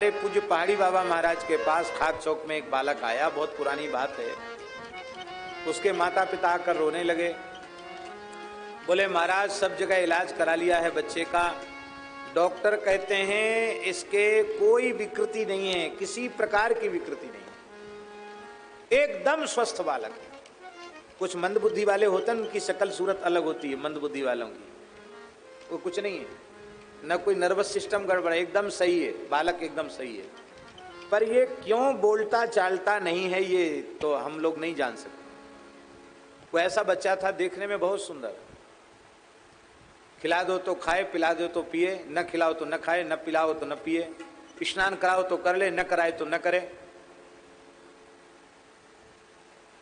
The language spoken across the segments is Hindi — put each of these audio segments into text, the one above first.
पूज्य पहाड़ी बाबा महाराज के पास खाक चौक में एक बालक आया। बहुत पुरानी बात है। उसके माता पिता आकर रोने लगे। बोले महाराज सब जगह इलाज करा लिया है बच्चे का, डॉक्टर कहते हैं इसके कोई विकृति नहीं है, किसी प्रकार की विकृति नहीं है, एकदम स्वस्थ बालक है। कुछ मंदबुद्धि वाले होते हैं उनकी शक्ल सूरत अलग होती है, मंदबुद्धि वालों की वो कुछ नहीं है, न कोई नर्वस सिस्टम गड़बड़ है, एकदम सही है, बालक एकदम सही है। पर ये क्यों बोलता चालता नहीं है ये तो हम लोग नहीं जान सकते। वो ऐसा बच्चा था देखने में बहुत सुंदर, खिला दो तो खाए, पिला दो तो पिए, न खिलाओ तो न खाए, न पिलाओ तो न पिए, स्नान कराओ तो कर ले, न कराए तो न करे।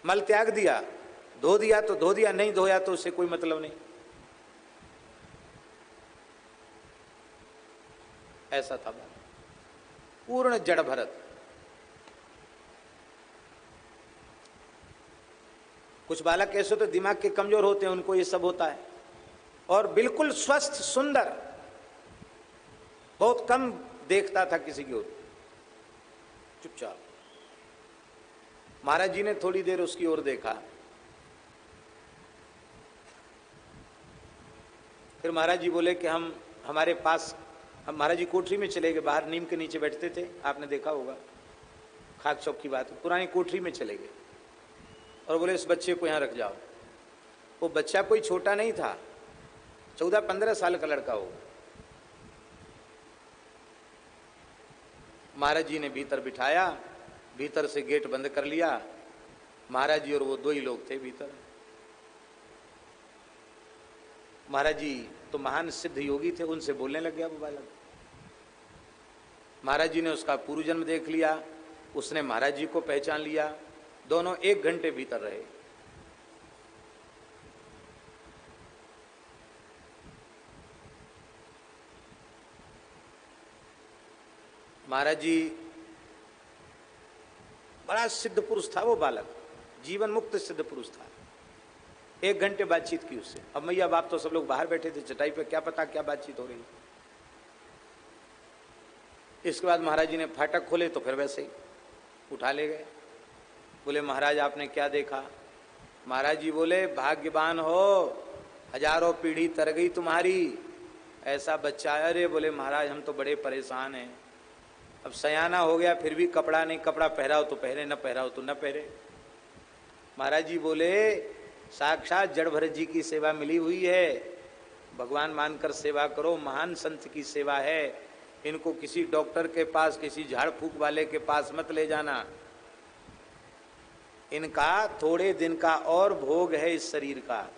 मल त्याग दिया, धो दिया तो धो दिया, नहीं धोया तो उससे कोई मतलब नहीं। ऐसा था बालक, पूर्ण जड़ भरत। कुछ बालक ऐसे तो दिमाग के कमजोर होते हैं, उनको ये सब होता है। और बिल्कुल स्वस्थ सुंदर, बहुत कम देखता था किसी की ओर, चुपचाप। महाराज जी ने थोड़ी देर उसकी ओर देखा, फिर महाराज जी बोले कि हम हमारे पास, हम महाराज जी कोठरी में चले गए। बाहर नीम के नीचे बैठते थे, आपने देखा होगा, खाक चौक की बात है। पुरानी कोठरी में चले गए और बोले इस बच्चे को यहां रख जाओ। वो बच्चा कोई छोटा नहीं था, 14-15 साल का लड़का हो। महाराज जी ने भीतर बिठाया, भीतर से गेट बंद कर लिया। महाराज जी और वो दो ही लोग थे भीतर। महाराज जी तो महान सिद्ध योगी थे, उनसे बोलने लग गया वो बालक। महाराज जी ने उसका पूर्व जन्म देख लिया, उसने महाराज जी को पहचान लिया। दोनों 1 घंटे भीतर रहे। महाराज जी बड़ा सिद्ध पुरुष था वो बालक, जीवन मुक्त सिद्ध पुरुष था। 1 घंटे बातचीत की उससे। अब मैया बाप तो सब लोग बाहर बैठे थे चटाई पे, क्या पता क्या बातचीत हो रही। इसके बाद महाराज जी ने फाटक खोले तो फिर वैसे ही उठा ले गए। बोले महाराज आपने क्या देखा? महाराज जी बोले भाग्यवान हो, हजारों पीढ़ी तर गई तुम्हारी, ऐसा बच्चा। अरे बोले महाराज हम तो बड़े परेशान हैं, अब सयाना हो गया फिर भी कपड़ा नहीं, कपड़ा पहराओ तो पहरे, न पहराओ तो न पहरे। महाराज जी बोले साक्षात जड़ भरत जी की सेवा मिली हुई है, भगवान मानकर सेवा करो, महान संत की सेवा है। इनको किसी डॉक्टर के पास, किसी झाड़ फूक वाले के पास मत ले जाना। इनका थोड़े दिन का और भोग है इस शरीर का,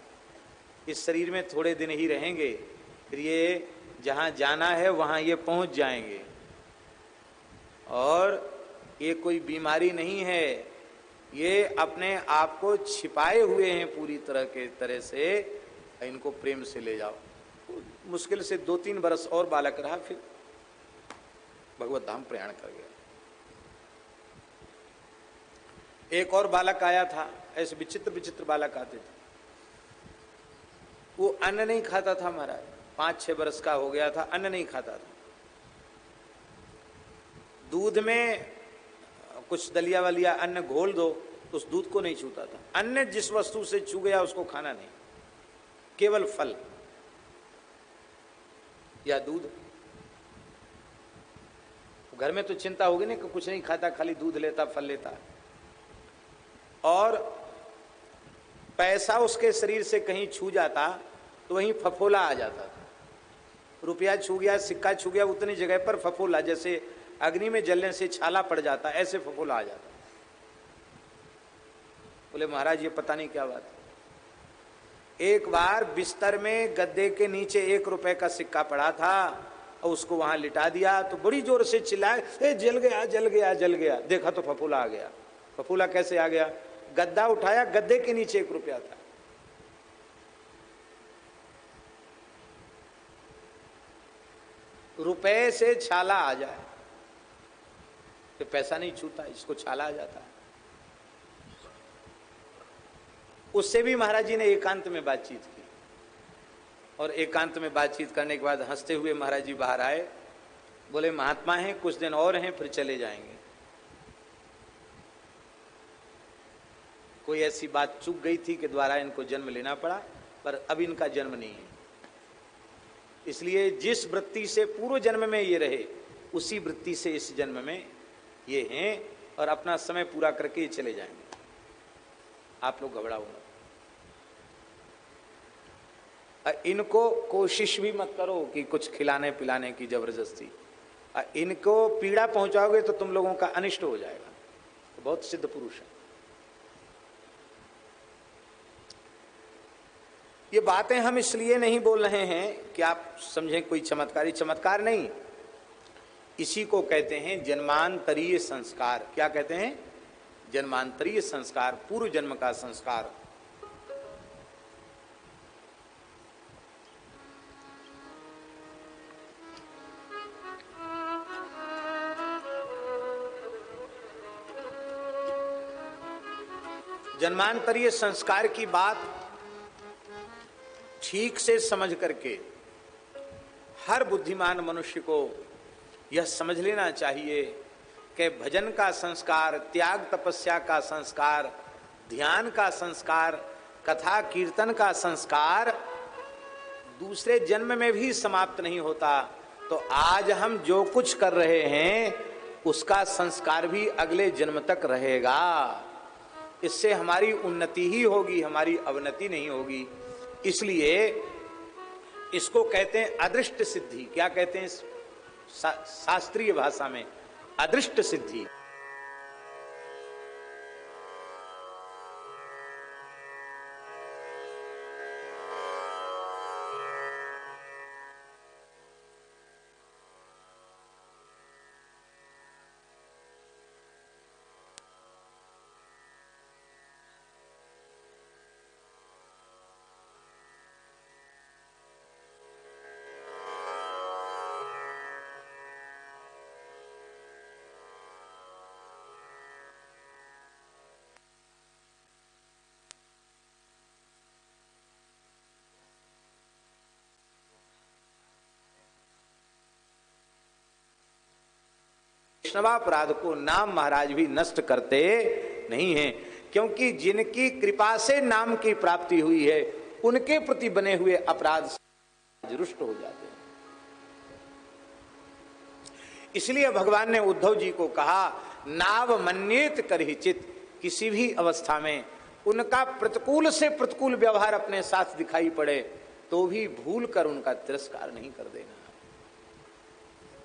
इस शरीर में थोड़े दिन ही रहेंगे, फिर ये जहाँ जाना है वहाँ ये पहुँच जाएंगे। और ये कोई बीमारी नहीं है, ये अपने आप को छिपाए हुए हैं पूरी तरह से। इनको प्रेम से ले जाओ। मुश्किल से 2-3 बरस और बालक रहा, फिर भगवत धाम प्रयाण कर गया। एक और बालक आया था, ऐसे विचित्र विचित्र बालक आते थे। वो अन्न नहीं खाता था महाराज, 5-6 बरस का हो गया था, अन्न नहीं खाता था। दूध में कुछ दलिया वलिया अन्न घोल दो तो उस दूध को नहीं छूता था। अन्न जिस वस्तु से छू गया उसको खाना नहीं, केवल फल या दूध। घर में तो चिंता होगी ना कि कुछ नहीं खाता, खाली दूध लेता, फल लेता। और पैसा उसके शरीर से कहीं छू जाता तो वहीं फफोला आ जाता था। रुपया छू गया, सिक्का छू गया, उतनी जगह पर फफोला, जैसे अग्नि में जलने से छाला पड़ जाता, ऐसे फफोला आ जाता। बोले महाराज ये पता नहीं क्या बात है। एक बार बिस्तर में गद्दे के नीचे 1 रुपए का सिक्का पड़ा था और उसको वहां लिटा दिया तो बड़ी जोर से चिल्लाए, ए जल गया जल गया जल गया। देखा तो फफूला आ गया। फफूला कैसे आ गया? गद्दा उठाया, गद्दे के नीचे 1 रुपया था। रुपए से छाला आ जाए तो पैसा नहीं छूता, इसको छाला आ जाता है। उससे भी महाराज जी ने एकांत में बातचीत की, और एकांत में बातचीत करने के बाद हंसते हुए महाराज जी बाहर आए बोले महात्मा हैं, कुछ दिन और हैं फिर चले जाएंगे। कोई ऐसी बात चूक गई थी कि द्वारा इनको जन्म लेना पड़ा, पर अब इनका जन्म नहीं है। इसलिए जिस वृत्ति से पूर्व जन्म में ये रहे, उसी वृत्ति से इस जन्म में ये हैं और अपना समय पूरा करके ये चले जाएंगे। आप लोग घबराओ मत। इनको कोशिश भी मत करो कि कुछ खिलाने पिलाने की जबरदस्ती। इनको पीड़ा पहुंचाओगे तो तुम लोगों का अनिष्ट हो जाएगा। तो बहुत सिद्ध पुरुष है। ये बातें हम इसलिए नहीं बोल रहे हैं कि आप समझें कोई चमत्कारी, चमत्कार नहीं। इसी को कहते हैं जन्मांतरीय संस्कार। क्या कहते हैं? जन्मांतरीय संस्कार, पूर्व जन्म का संस्कार। जन्मांतरीय संस्कार की बात ठीक से समझ करके हर बुद्धिमान मनुष्य को यह समझ लेना चाहिए कि भजन का संस्कार, त्याग तपस्या का संस्कार, ध्यान का संस्कार, कथा कीर्तन का संस्कार दूसरे जन्म में भी समाप्त नहीं होता। तो आज हम जो कुछ कर रहे हैं उसका संस्कार भी अगले जन्म तक रहेगा। इससे हमारी उन्नति ही होगी, हमारी अवनति नहीं होगी। इसलिए इसको कहते हैं अदृष्ट सिद्धि। क्या कहते हैं शास्त्रीय भाषा में? अदृष्ट सिद्धि। वैष्णवापराध को नाम महाराज भी नष्ट करते नहीं हैं, क्योंकि जिनकी कृपा से नाम की प्राप्ति हुई है उनके प्रति बने हुए अपराध रुष्ट हो जाते हैं। इसलिए भगवान ने उद्धव जी को कहा, नाव मन्येत करहिचित। किसी भी अवस्था में उनका प्रतिकूल से प्रतिकूल व्यवहार अपने साथ दिखाई पड़े तो भी भूल कर उनका तिरस्कार नहीं कर देना।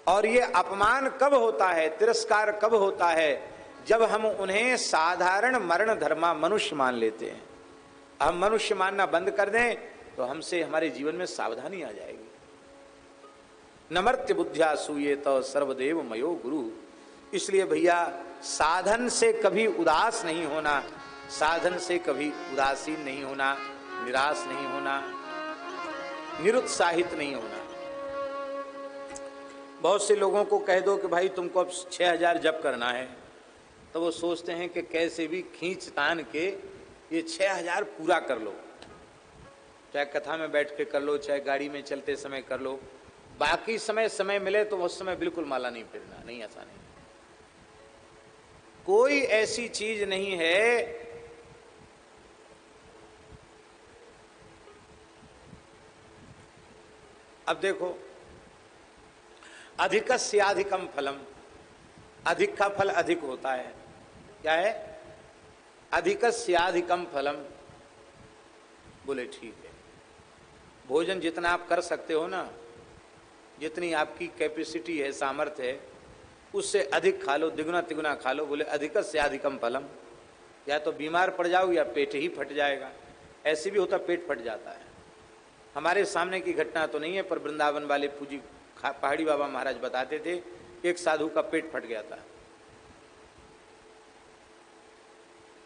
और ये अपमान कब होता है, तिरस्कार कब होता है? जब हम उन्हें साधारण मरण धर्मा मनुष्य मान लेते हैं। हम मनुष्य मानना बंद कर दें तो हमसे हमारे जीवन में सावधानी आ जाएगी। नमर्त्य बुद्ध्या सूये तो सर्वदेव मयो गुरु। इसलिए भैया साधन से कभी उदास नहीं होना, साधन से कभी उदासीन नहीं होना, निराश नहीं होना, निरुत्साहित नहीं होना। बहुत से लोगों को कह दो कि भाई तुमको अब 6000 जप करना है, तो वो सोचते हैं कि कैसे भी खींच तान के ये 6000 पूरा कर लो। चाहे कथा में बैठ के कर लो, चाहे गाड़ी में चलते समय कर लो। बाकी समय मिले तो उस समय बिल्कुल माला नहीं फिरना, नहीं, ऐसा नहीं। कोई ऐसी चीज नहीं है अब देखो, अधिकस्याधिकम फलम, अधिक का फल अधिक होता है। क्या है? अधिकस्याधिकम फलम। बोले ठीक है, भोजन जितना आप कर सकते हो ना, जितनी आपकी कैपेसिटी है, सामर्थ्य है, उससे अधिक खा लो, द्विगुना तिगुना खा लो। बोले अधिकस्याधिकम फलम। या तो बीमार पड़ जाओ या पेट ही फट जाएगा। ऐसे भी होता, पेट फट जाता है। हमारे सामने की घटना तो नहीं है, पर वृंदावन वाले पूजी पहाड़ी बाबा महाराज बताते थे, एक साधु का पेट फट गया था।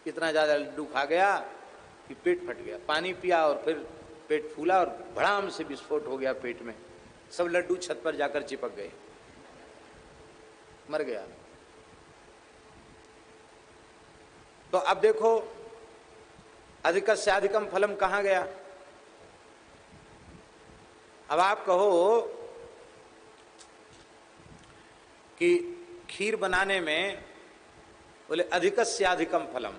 इतना ज्यादा लड्डू खा गया कि पेट फट गया। पानी पिया और फिर पेट फूला और भड़ाम से विस्फोट हो गया पेट में। सब लड्डू छत पर जाकर चिपक गए, मर गया। तो अब देखो, अधिकस्याधिकम फलम कहां गया? अब आप कहो कि खीर बनाने में बोले अधिकस्याधिकम फलम।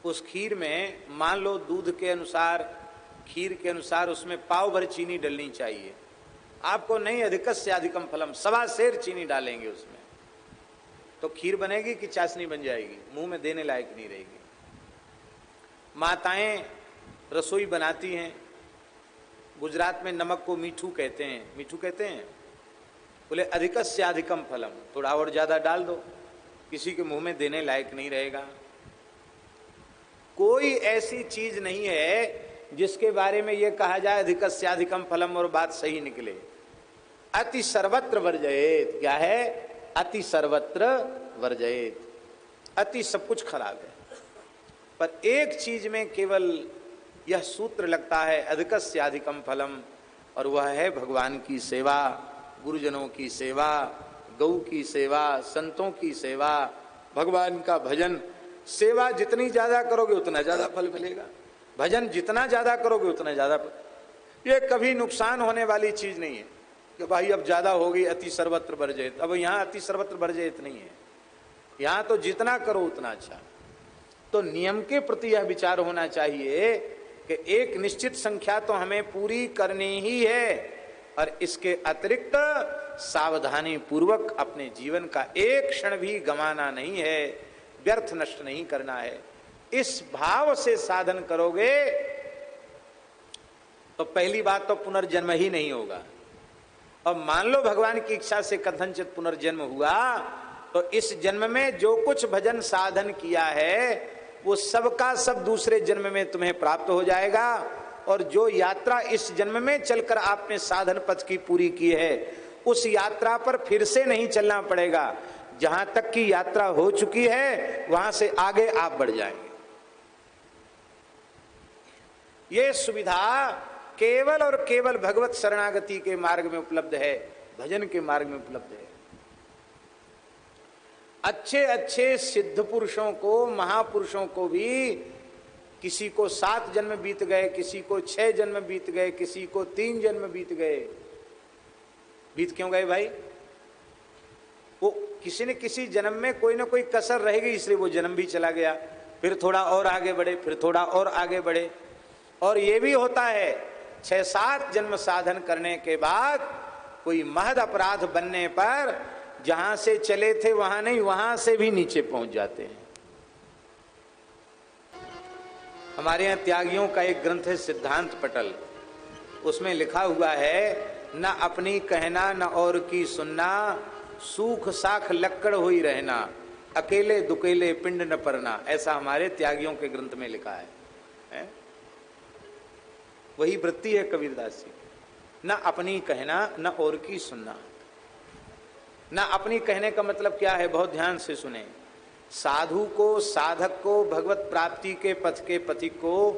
उस खीर में मान लो दूध के अनुसार, खीर के अनुसार उसमें पाव भर चीनी डलनी चाहिए। आपको नहीं, अधिकस्याधिकम फलम, 1.25 सेर चीनी डालेंगे उसमें, तो खीर बनेगी कि चाशनी बन जाएगी, मुंह में देने लायक नहीं रहेगी। माताएं रसोई बनाती हैं, गुजरात में नमक को मीठू कहते हैं, मीठू कहते हैं। बोले अधिकस्याधिकम फलम, थोड़ा और ज्यादा डाल दो, किसी के मुंह में देने लायक नहीं रहेगा। कोई ऐसी चीज नहीं है जिसके बारे में यह कहा जाए अधिकस्याधिकम फलम और बात सही निकले। अति सर्वत्र वर्जयेत, क्या है? अति सर्वत्र वर्जयेत। अति सब कुछ खराब है, पर एक चीज में केवल यह सूत्र लगता है अधिकस्याधिकम फलम, और वह है भगवान की सेवा, गुरुजनों की सेवा, गौ की सेवा, संतों की सेवा, भगवान का भजन। सेवा जितनी ज्यादा करोगे उतना ज्यादा फल मिलेगा, भजन जितना ज्यादा करोगे उतना ज्यादा फल। ये कभी नुकसान होने वाली चीज नहीं है कि भाई अब ज्यादा हो गई, अति सर्वत्र वर्जयेत। अब यहाँ अति सर्वत्र वर्जयेत नहीं है, यहाँ तो जितना करो उतना अच्छा। तो नियम के प्रति यह विचार होना चाहिए कि एक निश्चित संख्या तो हमें पूरी करनी ही है, और इसके अतिरिक्त सावधानी पूर्वक अपने जीवन का एक क्षण भी गंवाना नहीं है, व्यर्थ नष्ट नहीं करना है। इस भाव से साधन करोगे तो पहली बात तो पुनर्जन्म ही नहीं होगा। और मान लो भगवान की इच्छा से कथनचित पुनर्जन्म हुआ, तो इस जन्म में जो कुछ भजन साधन किया है वो सबका सब दूसरे जन्म में तुम्हें प्राप्त हो जाएगा। और जो यात्रा इस जन्म में चलकर आपने साधन पथ की पूरी की है, उस यात्रा पर फिर से नहीं चलना पड़ेगा। जहां तक की यात्रा हो चुकी है वहां से आगे आप बढ़ जाएंगे। ये सुविधा केवल और केवल भगवत शरणागति के मार्ग में उपलब्ध है, भजन के मार्ग में उपलब्ध है। अच्छे अच्छे सिद्ध पुरुषों को, महापुरुषों को भी किसी को 7 जन्म बीत गए, किसी को 6 जन्म बीत गए, किसी को 3 जन्म बीत गए। बीत क्यों गए भाई? वो किसी न किसी जन्म में कोई ना कोई कसर रहेगी, इसलिए वो जन्म भी चला गया। फिर थोड़ा और आगे बढ़े, फिर थोड़ा और आगे बढ़े। और ये भी होता है 6-7 जन्म साधन करने के बाद कोई महद अपराध बनने पर जहां से चले थे वहां नहीं, वहां से भी नीचे पहुंच जाते हैं। हमारे यहाँ त्यागियों का एक ग्रंथ है सिद्धांत पटल, उसमें लिखा हुआ है न अपनी कहना न और की सुनना, सूख साख लक्कड़ हुई रहना, अकेले दुकेले पिंड न परना। ऐसा हमारे त्यागियों के ग्रंथ में लिखा है? वही वृत्ति है कबीरदास जी। न अपनी कहना न और की सुनना। न अपनी कहने का मतलब क्या है? बहुत ध्यान से सुने। साधु को, साधक को, भगवत प्राप्ति के पथ के पथिक को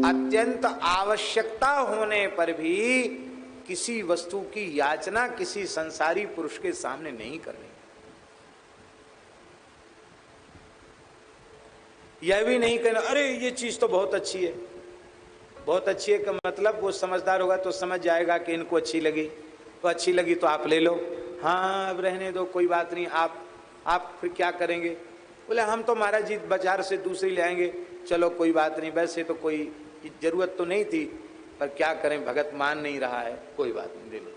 अत्यंत आवश्यकता होने पर भी किसी वस्तु की याचना किसी संसारी पुरुष के सामने नहीं करनी। यह भी नहीं कहना अरे ये चीज तो बहुत अच्छी है। बहुत अच्छी है का मतलब वो समझदार होगा तो समझ जाएगा कि इनको अच्छी लगी, तो अच्छी लगी तो आप ले लो। हाँ अब रहने दो, कोई बात नहीं, आप फिर क्या करेंगे? बोले हम तो महाराज जी बाजार से दूसरी ले आएंगे। चलो कोई बात नहीं, वैसे तो कोई जरूरत तो नहीं थी, पर क्या करें भगत मान नहीं रहा है, कोई बात नहीं, दे लो।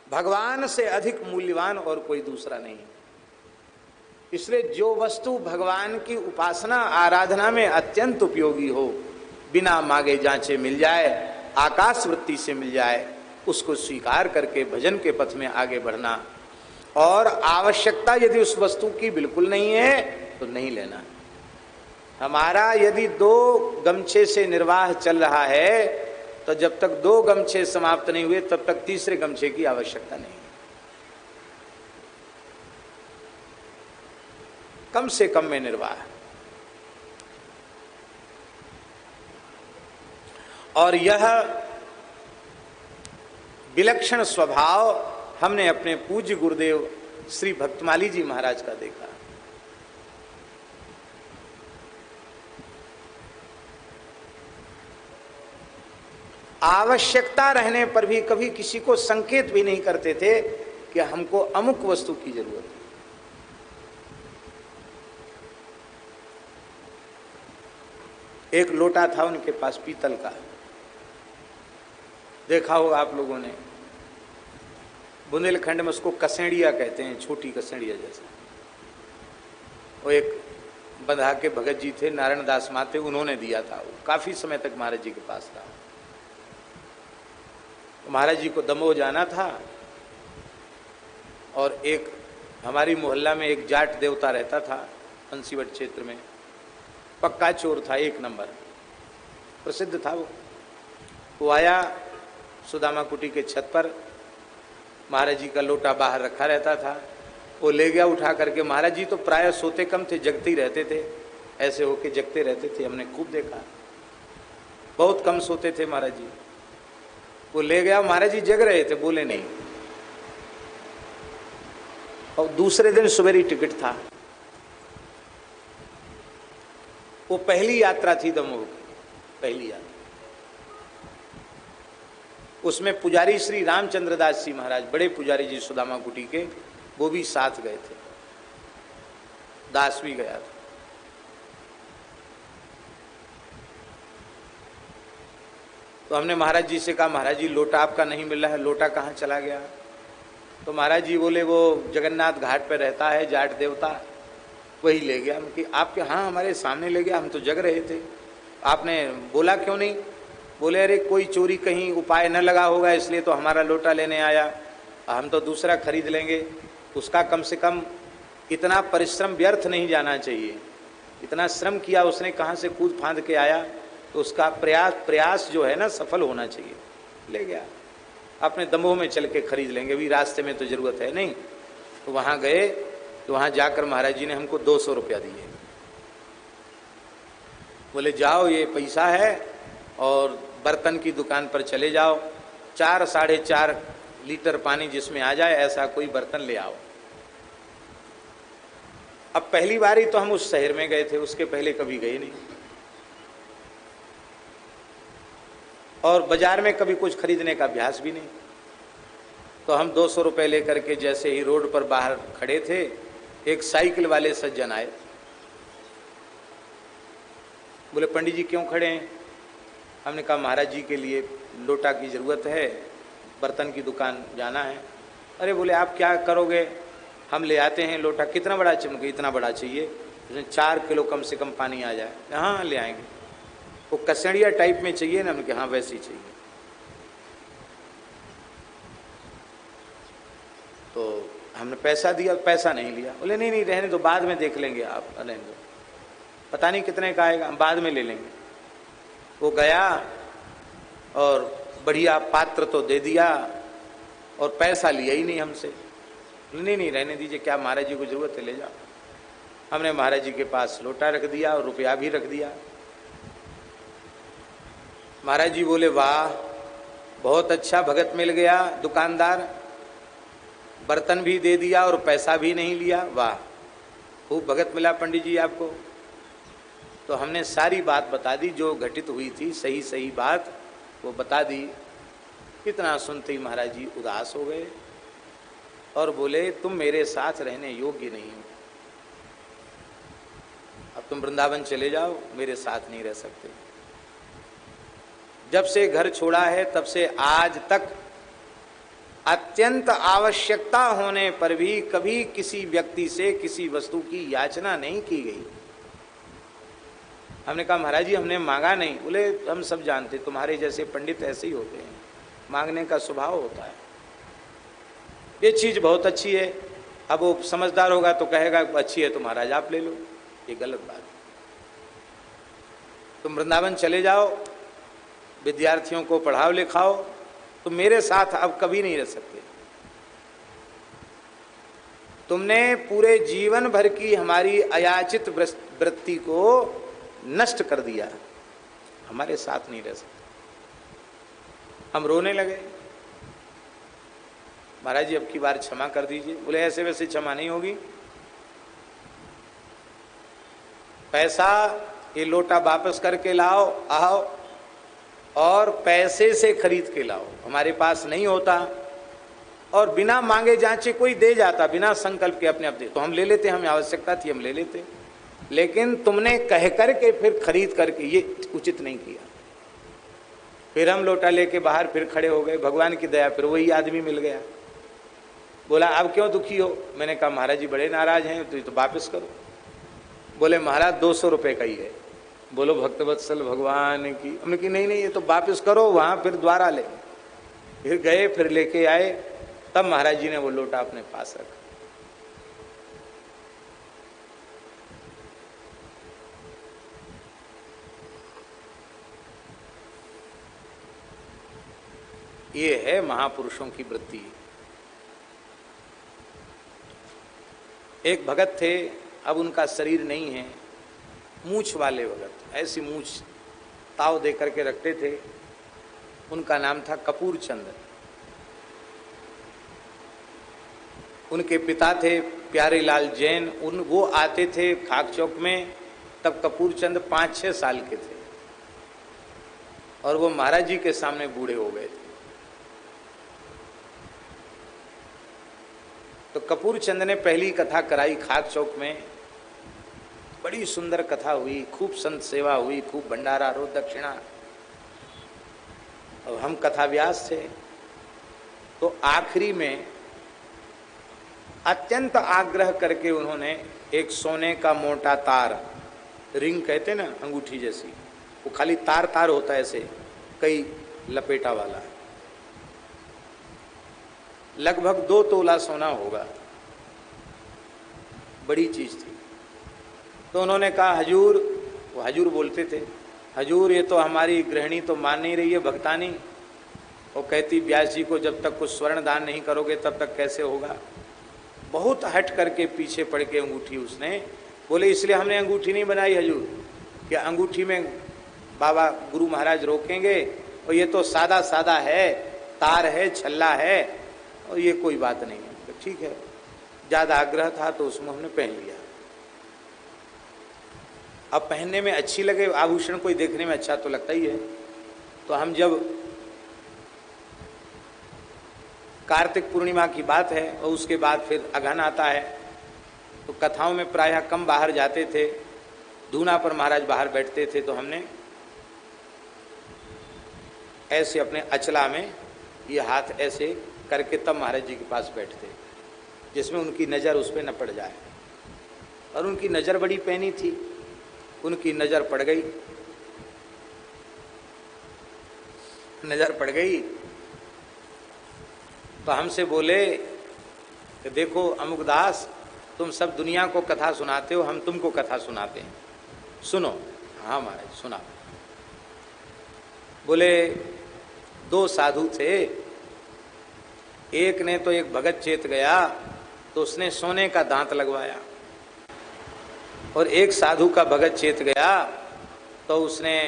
भगवान से अधिक मूल्यवान और कोई दूसरा नहीं। इसलिए जो वस्तु भगवान की उपासना आराधना में अत्यंत उपयोगी हो, बिना मांगे जांचे मिल जाए, आकाश वृत्ति से मिल जाए, उसको स्वीकार करके भजन के पथ में आगे बढ़ना। और आवश्यकता यदि उस वस्तु की बिल्कुल नहीं है तो नहीं लेना। हमारा यदि 2 गमछे से निर्वाह चल रहा है तो जब तक 2 गमछे समाप्त नहीं हुए तब तक तीसरे गमछे की आवश्यकता नहीं। कम से कम में निर्वाह। और यह विलक्षण स्वभाव हमने अपने पूज्य गुरुदेव श्री भक्तमाली जी महाराज का देखा। आवश्यकता रहने पर भी कभी किसी को संकेत भी नहीं करते थे कि हमको अमुक वस्तु की जरूरत है। एक लोटा था उनके पास पीतल का, देखा होगा आप लोगों ने, बुंदेलखंड में उसको कसेड़िया कहते हैं, छोटी कसेड़िया जैसा। वो एक बंधा के भगत जी थे, नारायण दास माते, उन्होंने दिया था। वो काफी समय तक महाराज जी के पास था। तो महाराज जी को दमोह जाना था और एक हमारी मोहल्ला में एक जाट देवता रहता था पंसीवट क्षेत्र में, पक्का चोर था, एक नंबर, प्रसिद्ध था वो आया सुदामा कुटी के छत पर, महाराज जी का लोटा बाहर रखा रहता था, वो ले गया उठा करके। महाराज जी तो प्राय सोते कम थे, जगते ही रहते थे, ऐसे होके जगते रहते थे, हमने खूब देखा, बहुत कम सोते थे महाराज जी। वो ले गया, महाराज जी जग रहे थे, बोले नहीं। और दूसरे दिन सवेरी टिकट था। वो पहली यात्रा थी दमोह की, पहली यात्रा। उसमें पुजारी श्री रामचंद्र दास जी महाराज, बड़े पुजारी जी सुदामा कुटी के, वो भी साथ गए थे, दास भी गया था। तो हमने महाराज जी से कहा, महाराज जी लोटा आपका नहीं मिल रहा है, लोटा कहाँ चला गया? तो महाराज जी बोले वो जगन्नाथ घाट पे रहता है जाट देवता, वही ले गया। कि आपके, हाँ हमारे सामने ले गया, हम तो जग रहे थे, आपने बोला क्यों नहीं? बोले अरे कोई चोरी कहीं उपाय न लगा होगा इसलिए तो हमारा लोटा लेने आया, हम तो दूसरा खरीद लेंगे, उसका कम से कम इतना परिश्रम व्यर्थ नहीं जाना चाहिए, इतना श्रम किया उसने, कहाँ से कूद फांद के आया, तो उसका प्रयास जो है ना सफल होना चाहिए। ले गया, अपने दमोह में चल के खरीद लेंगे, भी रास्ते में तो जरूरत है नहीं। तो वहाँ गए, तो वहाँ जाकर महाराज जी ने हमको 200 रुपया दिए। बोले जाओ ये पैसा है और बर्तन की दुकान पर चले जाओ, 4 साढ़े 4 लीटर पानी जिसमें आ जाए ऐसा कोई बर्तन ले आओ। अब पहली बार ही तो हम उस शहर में गए थे, उसके पहले कभी गए नहीं, और बाजार में कभी कुछ खरीदने का अभ्यास भी नहीं। तो हम 200 रुपये लेकर के जैसे ही रोड पर बाहर खड़े थे, एक साइकिल वाले सज्जन आए। बोले पंडित जी क्यों खड़े हैं? हमने कहा महाराज जी के लिए लोटा की ज़रूरत है, बर्तन की दुकान जाना है। अरे बोले आप क्या करोगे? हम ले आते हैं लोटा। कितना बड़ा चाहिए? इतना बड़ा चाहिए, उसमें 4 किलो कम से कम पानी आ जाए। हाँ ले आएंगे। वो कसेड़िया टाइप में चाहिए ना? हमने हाँ वैसी चाहिए। तो हमने पैसा दिया, पैसा नहीं लिया। बोले नहीं नहीं रहने दो, बाद में देख लेंगे, आप रहने दो, पता नहीं कितने का आएगा, हम बाद में ले लेंगे। वो गया और बढ़िया पात्र तो दे दिया और पैसा लिया ही नहीं हमसे। नहीं नहीं रहने दीजिए, क्या महाराज जी को जरूरत है, ले जाओ। हमने महाराज जी के पास लोटा रख दिया और रुपया भी रख दिया। महाराज जी बोले वाह बहुत अच्छा भगत मिल गया, दुकानदार, बर्तन भी दे दिया और पैसा भी नहीं लिया, वाह खूब भगत मिला पंडित जी आपको। तो हमने सारी बात बता दी जो घटित हुई थी, सही सही बात वो बता दी। इतना सुनते ही महाराज जी उदास हो गए और बोले तुम मेरे साथ रहने योग्य नहीं हो, अब तुम वृंदावन चले जाओ, मेरे साथ नहीं रह सकते। जब से घर छोड़ा है तब से आज तक अत्यंत आवश्यकता होने पर भी कभी किसी व्यक्ति से किसी वस्तु की याचना नहीं की गई। हमने कहा महाराज जी हमने मांगा नहीं। बोले हम सब जानते, तुम्हारे जैसे पंडित ऐसे ही होते हैं, मांगने का स्वभाव होता है। ये चीज बहुत अच्छी है, अब वो समझदार होगा तो कहेगा अच्छी है तो महाराज आप ले लो, ये गलत बात है। तुम वृंदावन चले जाओ, विद्यार्थियों को पढ़ाओ लिखाओ, तुम मेरे साथ अब कभी नहीं रह सकते। तुमने पूरे जीवन भर की हमारी अयाचित वृत्ति को नष्ट कर दिया, हमारे साथ नहीं रह सकते। हम रोने लगे, महाराज जी अब की बार क्षमा कर दीजिए। बोले ऐसे वैसे क्षमा नहीं होगी, पैसा ये लोटा वापस करके लाओ, आओ और पैसे से खरीद के लाओ। हमारे पास नहीं होता और बिना मांगे जांचे कोई दे जाता, बिना संकल्प के अपने आप दे, तो हम ले लेते, हमें आवश्यकता थी हम ले लेते। लेकिन तुमने कह करके फिर खरीद करके, ये उचित नहीं किया। फिर हम लोटा लेके बाहर फिर खड़े हो गए। भगवान की दया फिर वही आदमी मिल गया। बोला अब क्यों दुखी हो? मैंने कहा महाराज जी बड़े नाराज हैं, तो ये तो वापस करो। बोले महाराज 200 रुपये का ही है। बोलो भक्तवत्सल भगवान की। हमने कहा नहीं नहीं, ये तो वापस करो, वहां फिर द्वारा ले। फिर गए, फिर लेके आए, तब महाराज जी ने वो लोटा अपने पास रखा। ये है महापुरुषों की वृत्ति। एक भगत थे, अब उनका शरीर नहीं है, मूछ वाले भगत, ऐसी मूछ ताव दे करके रखते थे। उनका नाम था कपूर चंद। उनके पिता थे प्यारे लाल जैन। वो आते थे खाक चौक में, तब कपूर चंद 5-6 साल के थे और वो महाराज जी के सामने बूढ़े हो गए थे। तो कपूर चंद ने पहली कथा कराई खाक चौक में। बड़ी सुंदर कथा हुई, खूब संत सेवा हुई, खूब भंडारा, रोज दक्षिणा। और हम कथा व्यास थे। तो आखिरी में अत्यंत आग्रह करके उन्होंने एक सोने का मोटा तार, रिंग कहते ना अंगूठी जैसी, वो खाली तार तार होता है ऐसे कई लपेटा वाला, लगभग 2 तोला सोना होगा, बड़ी चीज थी। तो उन्होंने कहा हजूर, वो हजूर बोलते थे, हजूर ये तो हमारी गृहिणी तो मान नहीं रही है, भक्तानी। वो कहती व्यास जी को जब तक कुछ स्वर्ण दान नहीं करोगे तब तक कैसे होगा। बहुत हट करके पीछे पड़ के अंगूठी उसने, बोले इसलिए हमने अंगूठी नहीं बनाई हजूर कि अंगूठी में बाबा गुरु महाराज रोकेंगे, और ये तो सादा सादा है, तार है, छल्ला है, और ये कोई बात नहीं है। तो ठीक है, ज़्यादा आग्रह था तो उसमें हमने पहन लिया। अब पहनने में अच्छी लगे, आभूषण कोई देखने में अच्छा तो लगता ही है। तो हम जब कार्तिक पूर्णिमा की बात है और उसके बाद फिर अगहन आता है, तो कथाओं में प्रायः कम बाहर जाते थे, धूना पर महाराज बाहर बैठते थे, तो हमने ऐसे अपने अचला में ये हाथ ऐसे करके तब महाराज जी के पास बैठते, जिसमें उनकी नज़र उस पर न पड़ जाए। और उनकी नज़र बड़ी पैनी थी, उनकी नज़र पड़ गई, नज़र पड़ गई तो हमसे बोले कि देखो अमुकदास, तुम सब दुनिया को कथा सुनाते हो, हम तुमको कथा सुनाते हैं, सुनो। हाँ महाराज सुना। बोले 2 साधु थे, एक ने तो एक भगत चेत गया तो उसने सोने का दांत लगवाया, और एक साधु का भगत चेत गया तो उसने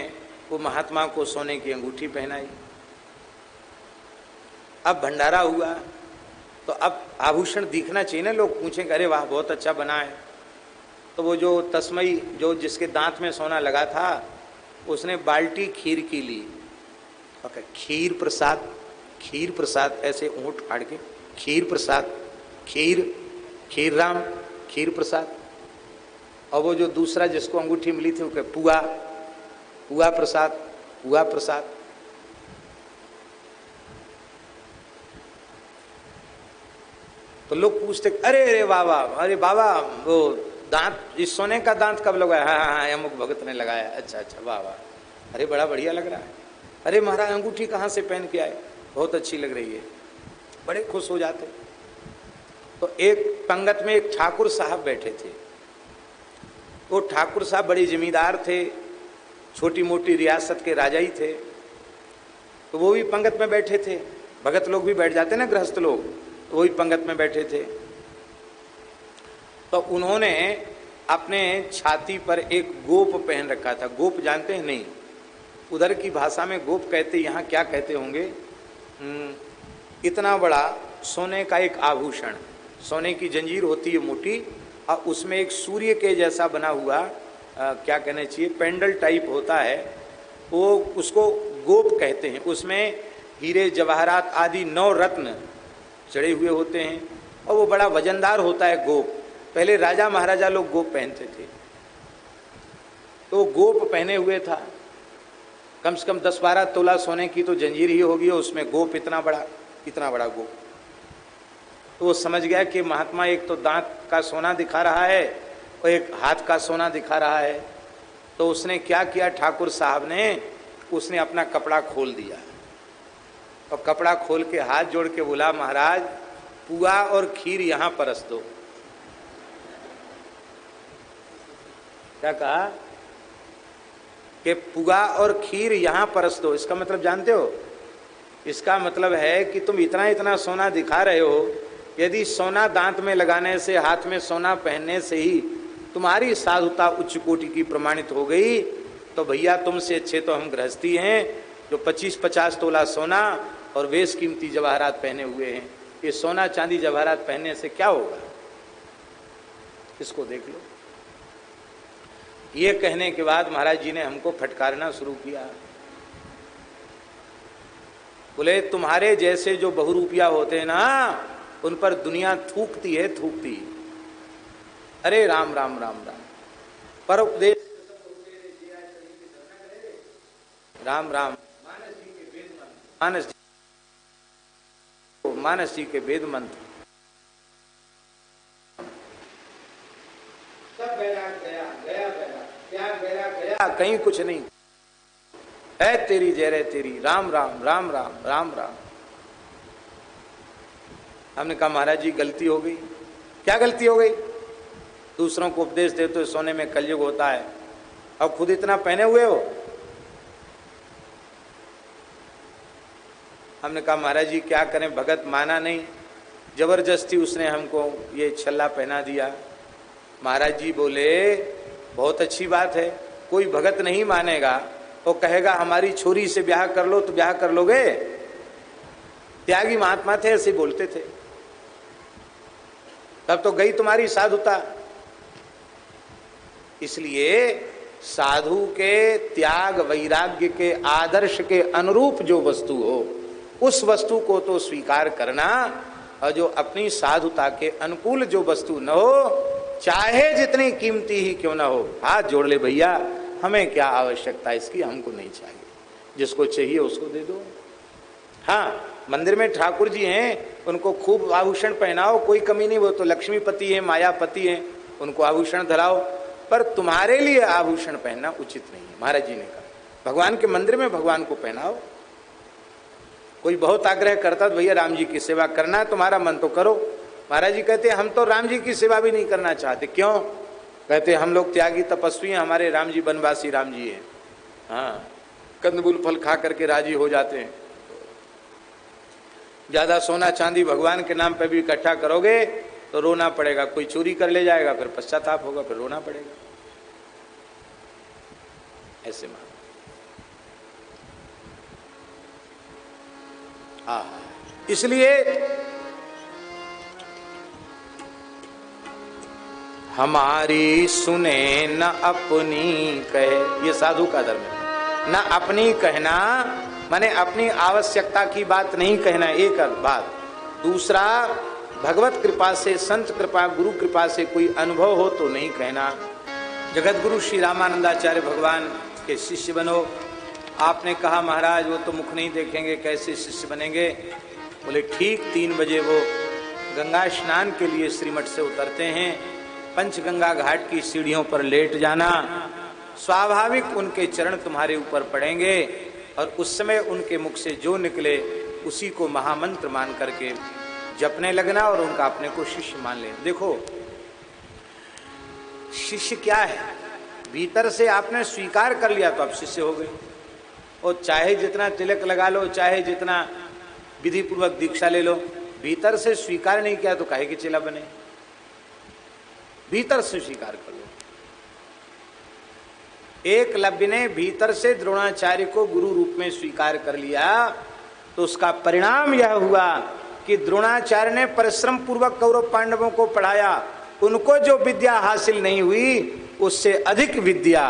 वो महात्मा को सोने की अंगूठी पहनाई। अब भंडारा हुआ तो अब आभूषण दिखना चाहिए ना, लोग पूछें अरे वाह बहुत अच्छा बना है। तो वो जो तस्मई, जो जिसके दांत में सोना लगा था, उसने बाल्टी खीर की ली। ओके, खीर प्रसाद, खीर प्रसाद, ऐसे ऊँट फाड़ के खीर प्रसाद, खीर, खीर राम, खीर प्रसाद। और वो जो दूसरा जिसको अंगूठी मिली थी वो कहे पुआ, पुआ प्रसाद, पुआ प्रसाद। तो लोग पूछते अरे अरे बाबा, अरे बाबा वो दांत, इस सोने का दांत कब लगाया? हाँ हाँ अमुक भगत ने लगाया। अच्छा अच्छा, वाह वाह, अरे बड़ा बढ़िया लग रहा है। अरे महाराज अंगूठी कहाँ से पहन के आए? बहुत अच्छी लग रही है। बड़े खुश हो जाते। तो एक पंगत में एक ठाकुर साहब बैठे थे। वो ठाकुर साहब बड़े जमींदार थे, छोटी मोटी रियासत के राजा ही थे। तो वो भी पंगत में बैठे थे। भगत लोग भी बैठ जाते ना, गृहस्थ लोग, तो वही पंगत में बैठे थे। तो उन्होंने अपने छाती पर एक गोप पहन रखा था। गोप जानते हैं? नहीं, उधर की भाषा में गोप कहते, यहाँ क्या कहते होंगे? इतना बड़ा सोने का एक आभूषण, सोने की जंजीर होती है मोटी, और उसमें एक सूर्य के जैसा बना हुआ क्या कहना चाहिए, पेंडल टाइप होता है। वो उसको गोप कहते हैं। उसमें हीरे जवाहरात आदि 9 रत्न चढ़े हुए होते हैं और वो बड़ा वजनदार होता है गोप। पहले राजा महाराजा लोग गोप पहनते थे, तो गोप पहने हुए था। कम से कम 10-12 तोला सोने की तो जंजीर ही होगी और उसमें गोप इतना बड़ा गोप। तो वो समझ गया कि महात्मा एक तो दांत का सोना दिखा रहा है और एक हाथ का सोना दिखा रहा है। तो उसने क्या किया, ठाकुर साहब ने उसने अपना कपड़ा खोल दिया और कपड़ा खोल के हाथ जोड़ के बोला, महाराज पुआ और खीर यहां परस दो। क्या कहा कि पुआ और खीर यहां परस दो। इसका मतलब जानते हो? इसका मतलब है कि तुम इतना इतना सोना दिखा रहे हो, यदि सोना दांत में लगाने से, हाथ में सोना पहनने से ही तुम्हारी साधुता उच्च कोटि की प्रमाणित हो गई, तो भैया तुमसे अच्छे तो हम गृहस्थी हैं जो 25-50 तोला सोना और बेश कीमती जवाहरात पहने हुए हैं। ये सोना चांदी जवाहरात पहनने से क्या होगा, इसको देख लो। ये कहने के बाद महाराज जी ने हमको फटकारना शुरू किया। बोले तुम्हारे जैसे जो बहुरूपिया होते हैं ना, उन पर दुनिया थूकती है, थूकती। अरे राम राम राम राम, पर उपदेश राम राम, मानस जी के वेद मंत्र सब गया, कहीं कुछ नहीं है। तेरी जय रे तेरी, राम राम राम राम राम राम। हमने कहा महाराज जी गलती हो गई। क्या गलती हो गई? दूसरों को उपदेश देते हो सोने में कलयुग होता है, अब खुद इतना पहने हुए हो। हमने कहा महाराज जी क्या करें, भगत माना नहीं, जबरदस्ती उसने हमको ये छल्ला पहना दिया। महाराज जी बोले बहुत अच्छी बात है, कोई भगत नहीं मानेगा, वो कहेगा हमारी छोरी से ब्याह कर लो, तो ब्याह कर लोगे? त्यागी महात्मा थे, ऐसे बोलते थे। तब तो गई तुम्हारी साधुता। इसलिए साधु के त्याग वैराग्य के आदर्श के अनुरूप जो वस्तु हो, उस वस्तु को तो स्वीकार करना, और जो अपनी साधुता के अनुकूल जो वस्तु न हो, चाहे जितनी कीमती ही क्यों ना हो, हाथ जोड़ ले भैया, हमें क्या आवश्यकता इसकी, हमको नहीं चाहिए, जिसको चाहिए उसको दे दो। हाँ, मंदिर में ठाकुर जी हैं, उनको खूब आभूषण पहनाओ, कोई कमी नहीं, वो तो लक्ष्मीपति हैं, मायापति हैं, उनको आभूषण धराओ, पर तुम्हारे लिए आभूषण पहनना उचित नहीं है। महाराज जी ने कहा भगवान के मंदिर में भगवान को पहनाओ। कोई बहुत आग्रह करता तो भैया राम जी की सेवा करना है, तुम्हारा मन तो करो। महाराज जी कहते हम तो राम जी की सेवा भी नहीं करना चाहते। क्यों? कहते हम लोग त्यागी तपस्वी हैं, हमारे राम जी बनवासी राम जी हैं। हाँ, कंदमूल फल खा करके राजी हो जाते हैं। ज्यादा सोना चांदी भगवान के नाम पे भी इकट्ठा करोगे तो रोना पड़ेगा, कोई चोरी कर ले जाएगा, फिर पश्चाताप होगा, फिर रोना पड़ेगा। ऐसे मान। हाँ, इसलिए हमारी सुने न अपनी कहे, ये साधु का धर्म है। न अपनी कहना माने अपनी आवश्यकता की बात नहीं कहना, एक बात। दूसरा, भगवत कृपा से, संत कृपा, गुरु कृपा से कोई अनुभव हो तो नहीं कहना। जगत गुरु श्री रामानंदाचार्य भगवान के शिष्य बनो। आपने कहा महाराज वो तो मुख नहीं देखेंगे, कैसे शिष्य बनेंगे? बोले ठीक 3 बजे वो गंगा स्नान के लिए श्रीमठ से उतरते हैं। पंचगंगा घाट की सीढ़ियों पर लेट जाना, स्वाभाविक उनके चरण तुम्हारे ऊपर पड़ेंगे और उस समय उनके मुख से जो निकले उसी को महामंत्र मान करके जपने लगना और उनका अपने को शिष्य मान लेना। देखो शिष्य क्या है, भीतर से आपने स्वीकार कर लिया तो आप शिष्य हो गए। और चाहे जितना तिलक लगा लो, चाहे जितना विधि पूर्वक दीक्षा ले लो, भीतर से स्वीकार नहीं किया तो काहे के चेला बने? भीतर से स्वीकार कर लो। एकलव्य ने भीतर से द्रोणाचार्य को गुरु रूप में स्वीकार कर लिया तो उसका परिणाम यह हुआ कि द्रोणाचार्य ने परिश्रम पूर्वक कौरव पांडवों को पढ़ाया। उनको जो विद्या हासिल नहीं हुई उससे अधिक विद्या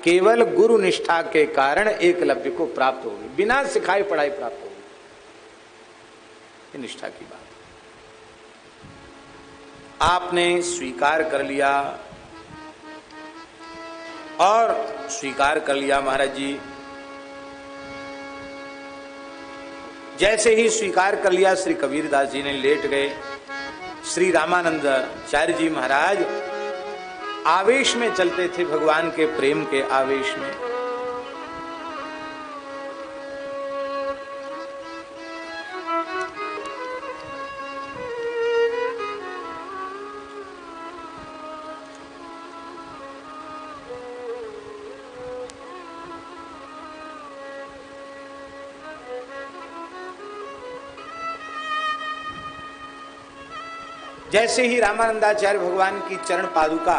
केवल गुरु निष्ठा के कारण एकलव्य को प्राप्त होगी, बिना सिखाए पढ़ाई प्राप्त होगी। ये निष्ठा की बात। आपने स्वीकार कर लिया, और स्वीकार कर लिया महाराज जी। जैसे ही स्वीकार कर लिया, श्री कबीरदास जी ने लेट गए। श्री रामानंदाचार्य जी महाराज आवेश में चलते थे, भगवान के प्रेम के आवेश में। जैसे ही रामानंदाचार्य भगवान की चरण पादुका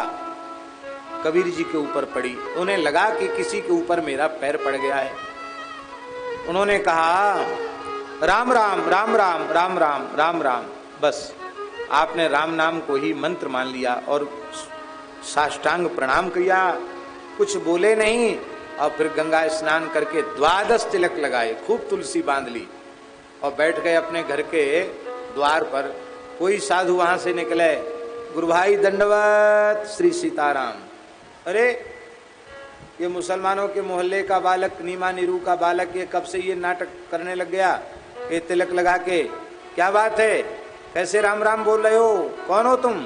कबीर जी के ऊपर पड़ी, उन्हें लगा कि किसी के ऊपर मेरा पैर पड़ गया है। उन्होंने कहा राम राम राम राम राम राम राम राम। बस आपने राम नाम को ही मंत्र मान लिया और साष्टांग प्रणाम किया, कुछ बोले नहीं। और फिर गंगा स्नान करके 12 तिलक लगाए, खूब तुलसी बांध ली और बैठ गए अपने घर के द्वार पर। कोई साधु वहां से निकले, गुरु भाई दंडवत, श्री सीताराम। अरे ये मुसलमानों के मोहल्ले का बालक, नीमा नीरू का बालक, ये कब से ये नाटक करने लग गया, ये तिलक लगा के? क्या बात है, कैसे राम राम बोल रहे हो, कौन हो तुम?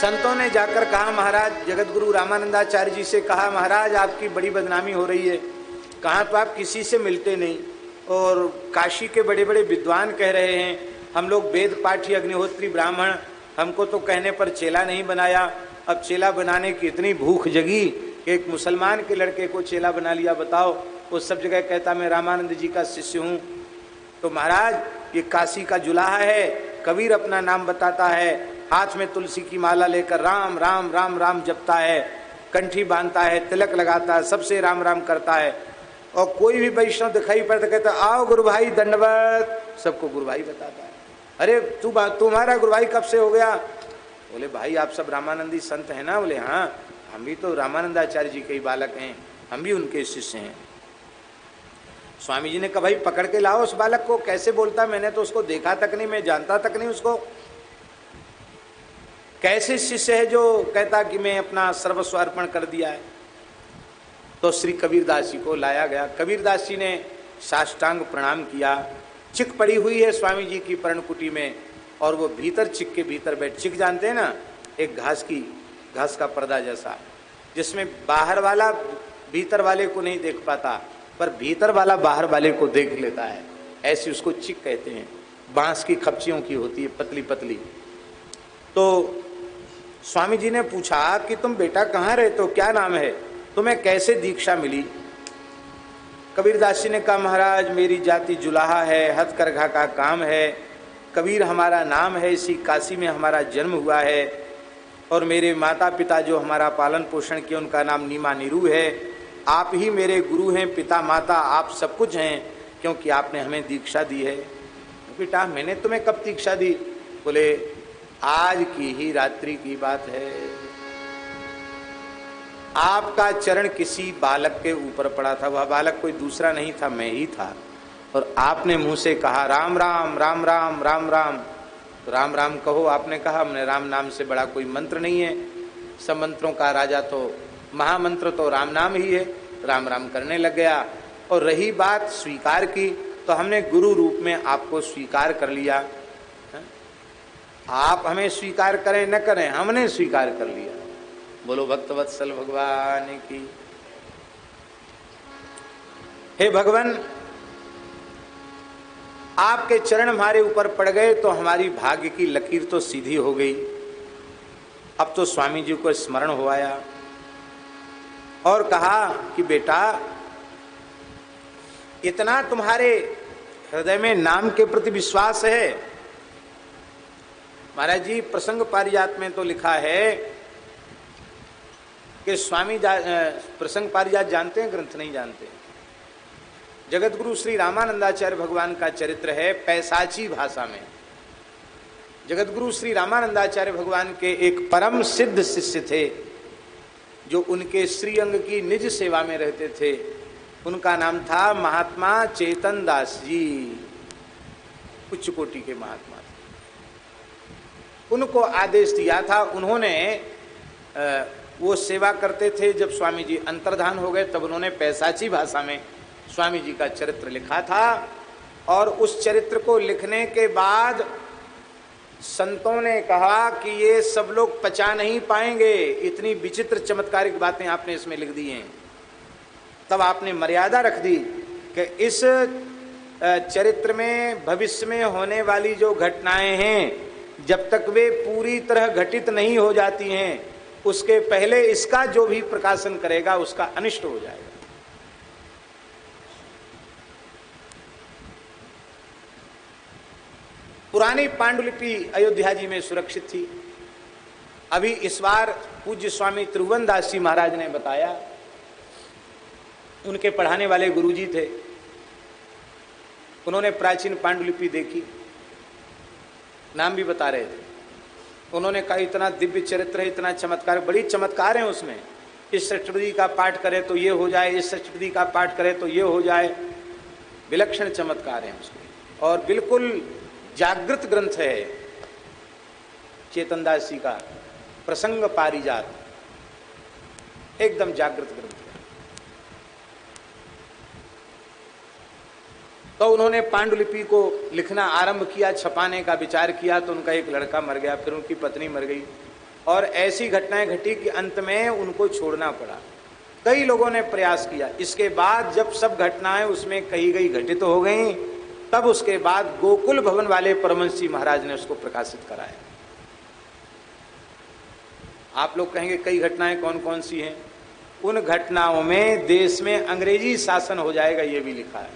संतों ने जाकर कहा, महाराज जगत गुरु रामानंदाचार्य जी से कहा, महाराज आपकी बड़ी बदनामी हो रही है। कहा तो आप किसी से मिलते नहीं, और काशी के बड़े बड़े विद्वान कह रहे हैं हम लोग वेद पाठी अग्निहोत्री ब्राह्मण, हमको तो कहने पर चेला नहीं बनाया। अब चेला बनाने की इतनी भूख जगी कि एक मुसलमान के लड़के को चेला बना लिया। बताओ, वो सब जगह कहता मैं रामानंद जी का शिष्य हूँ। तो महाराज ये काशी का जुलाहा है, कबीर अपना नाम बताता है, हाथ में तुलसी की माला लेकर राम राम राम राम जपता है, कंठी बांधता है, तिलक लगाता है, सबसे राम राम करता है। और कोई भी वैष्णव दिखाई पड़ता कहता आओ गुरु भाई दंडवत, सबको गुरु भाई बताता है। अरे तुम्हारा गुरु भाई कब से हो गया? बोले भाई आप सब रामानंदी संत हैं ना? बोले हाँ, हम भी तो रामानंदाचार्य जी के ही बालक हैं, हम भी उनके शिष्य हैं। स्वामी जी ने कहा भाई पकड़ के लाओ उस बालक को, कैसे बोलता, मैंने तो उसको देखा तक नहीं, मैं जानता तक नहीं उसको। कैसे शिष्य है जो कहता कि मैं अपना सर्वस्व अर्पण कर दिया है? तो श्री कबीरदास जी को लाया गया। कबीरदास जी ने साष्टांग प्रणाम किया। चिक पड़ी हुई है स्वामी जी की पर्णकुटी में, और वो भीतर चिक के भीतर बैठ, चिक जानते हैं ना, एक घास का पर्दा जैसा, जिसमें बाहर वाला भीतर वाले को नहीं देख पाता, पर भीतर वाला बाहर वाले को देख लेता है, ऐसी उसको चिक कहते हैं। बांस की खपचियों की होती है, पतली पतली। तो स्वामी जी ने पूछा कि तुम बेटा कहाँ रहते हो, क्या नाम है, तुम्हें कैसे दीक्षा मिली? कबीरदास जी ने कहा महाराज मेरी जाति जुलाहा है, हथकरघा का काम है, कबीर हमारा नाम है, इसी काशी में हमारा जन्म हुआ है, और मेरे माता पिता जो हमारा पालन पोषण किए उनका नाम नीमा नीरू है। आप ही मेरे गुरु हैं, पिता माता आप सब कुछ हैं, क्योंकि आपने हमें दीक्षा दी है। बेटा मैंने तुम्हें कब दीक्षा दी? बोले आज की ही रात्रि की बात है, आपका चरण किसी बालक के ऊपर पड़ा था, वह बालक कोई दूसरा नहीं था, मैं ही था, और आपने मुंह से कहा राम राम राम राम राम राम, तो राम राम कहो आपने कहा। हमने राम नाम से बड़ा कोई मंत्र नहीं है, सब मंत्रों का राजा तो महामंत्र तो राम नाम ही है। राम राम करने लग गया, और रही बात स्वीकार की, तो हमने गुरु रूप में आपको स्वीकार कर लिया। आप हमें स्वीकार करें न करें, हमने स्वीकार कर लिया। बोलो भक्तवत्सल भगवान की। हे भगवान, आपके चरण हमारे ऊपर पड़ गए तो हमारी भाग्य की लकीर तो सीधी हो गई। अब तो स्वामी जी को स्मरण हो आया और कहा कि बेटा इतना तुम्हारे हृदय में नाम के प्रति विश्वास है। महाराज जी प्रसंग पारिजात में तो लिखा है कि स्वामी प्रसंग पारिजात जानते हैं, ग्रंथ नहीं जानते। जगत गुरु श्री रामानंदाचार्य भगवान का चरित्र है पैसाची भाषा में। जगतगुरु श्री रामानंदाचार्य भगवान के एक परम सिद्ध शिष्य थे जो उनके श्रीअंग की निज सेवा में रहते थे। उनका नाम था महात्मा चेतन दास जी, उच्च कोटि के महात्मा थे। उनको आदेश दिया था, उन्होंने वो सेवा करते थे। जब स्वामी जी अंतर्धान हो गए तब उन्होंने पैसाची भाषा में स्वामी जी का चरित्र लिखा था, और उस चरित्र को लिखने के बाद संतों ने कहा कि ये सब लोग पचा नहीं पाएंगे, इतनी विचित्र चमत्कारिक बातें आपने इसमें लिख दी हैं। तब आपने मर्यादा रख दी कि इस चरित्र में भविष्य में होने वाली जो घटनाएं हैं, जब तक वे पूरी तरह घटित नहीं हो जाती हैं, उसके पहले इसका जो भी प्रकाशन करेगा उसका अनिष्ट हो जाएगा। पुरानी पांडुलिपि अयोध्या जी में सुरक्षित थी। अभी इस बार पूज्य स्वामी त्रिभुवन दास जी महाराज ने बताया, उनके पढ़ाने वाले गुरुजी थे, उन्होंने प्राचीन पांडुलिपि देखी, नाम भी बता रहे थे। उन्होंने कहा इतना दिव्य चरित्र है, इतना चमत्कार, बड़ी चमत्कार है उसमें। इस षष्ठी का पाठ करे तो ये हो जाए, इस षष्ठी का पाठ करे तो ये हो जाए, विलक्षण चमत्कार है उसमें। और बिल्कुल जागृत ग्रंथ है चेतनदास जी का प्रसंग पारिजात, एकदम जागृत ग्रंथ है। तो उन्होंने पांडुलिपि को लिखना आरंभ किया, छपाने का विचार किया, तो उनका एक लड़का मर गया, फिर उनकी पत्नी मर गई, और ऐसी घटनाएं घटी कि अंत में उनको छोड़ना पड़ा। कई लोगों ने प्रयास किया। इसके बाद जब सब घटनाएं उसमें कही गई घटित हो गई, तब उसके बाद गोकुल भवन वाले परमहंस जी महाराज ने उसको प्रकाशित कराया। आप लोग कहेंगे कई घटनाएं कौन कौन सी हैं? उन घटनाओं में देश में अंग्रेजी शासन हो जाएगा ये भी लिखा है।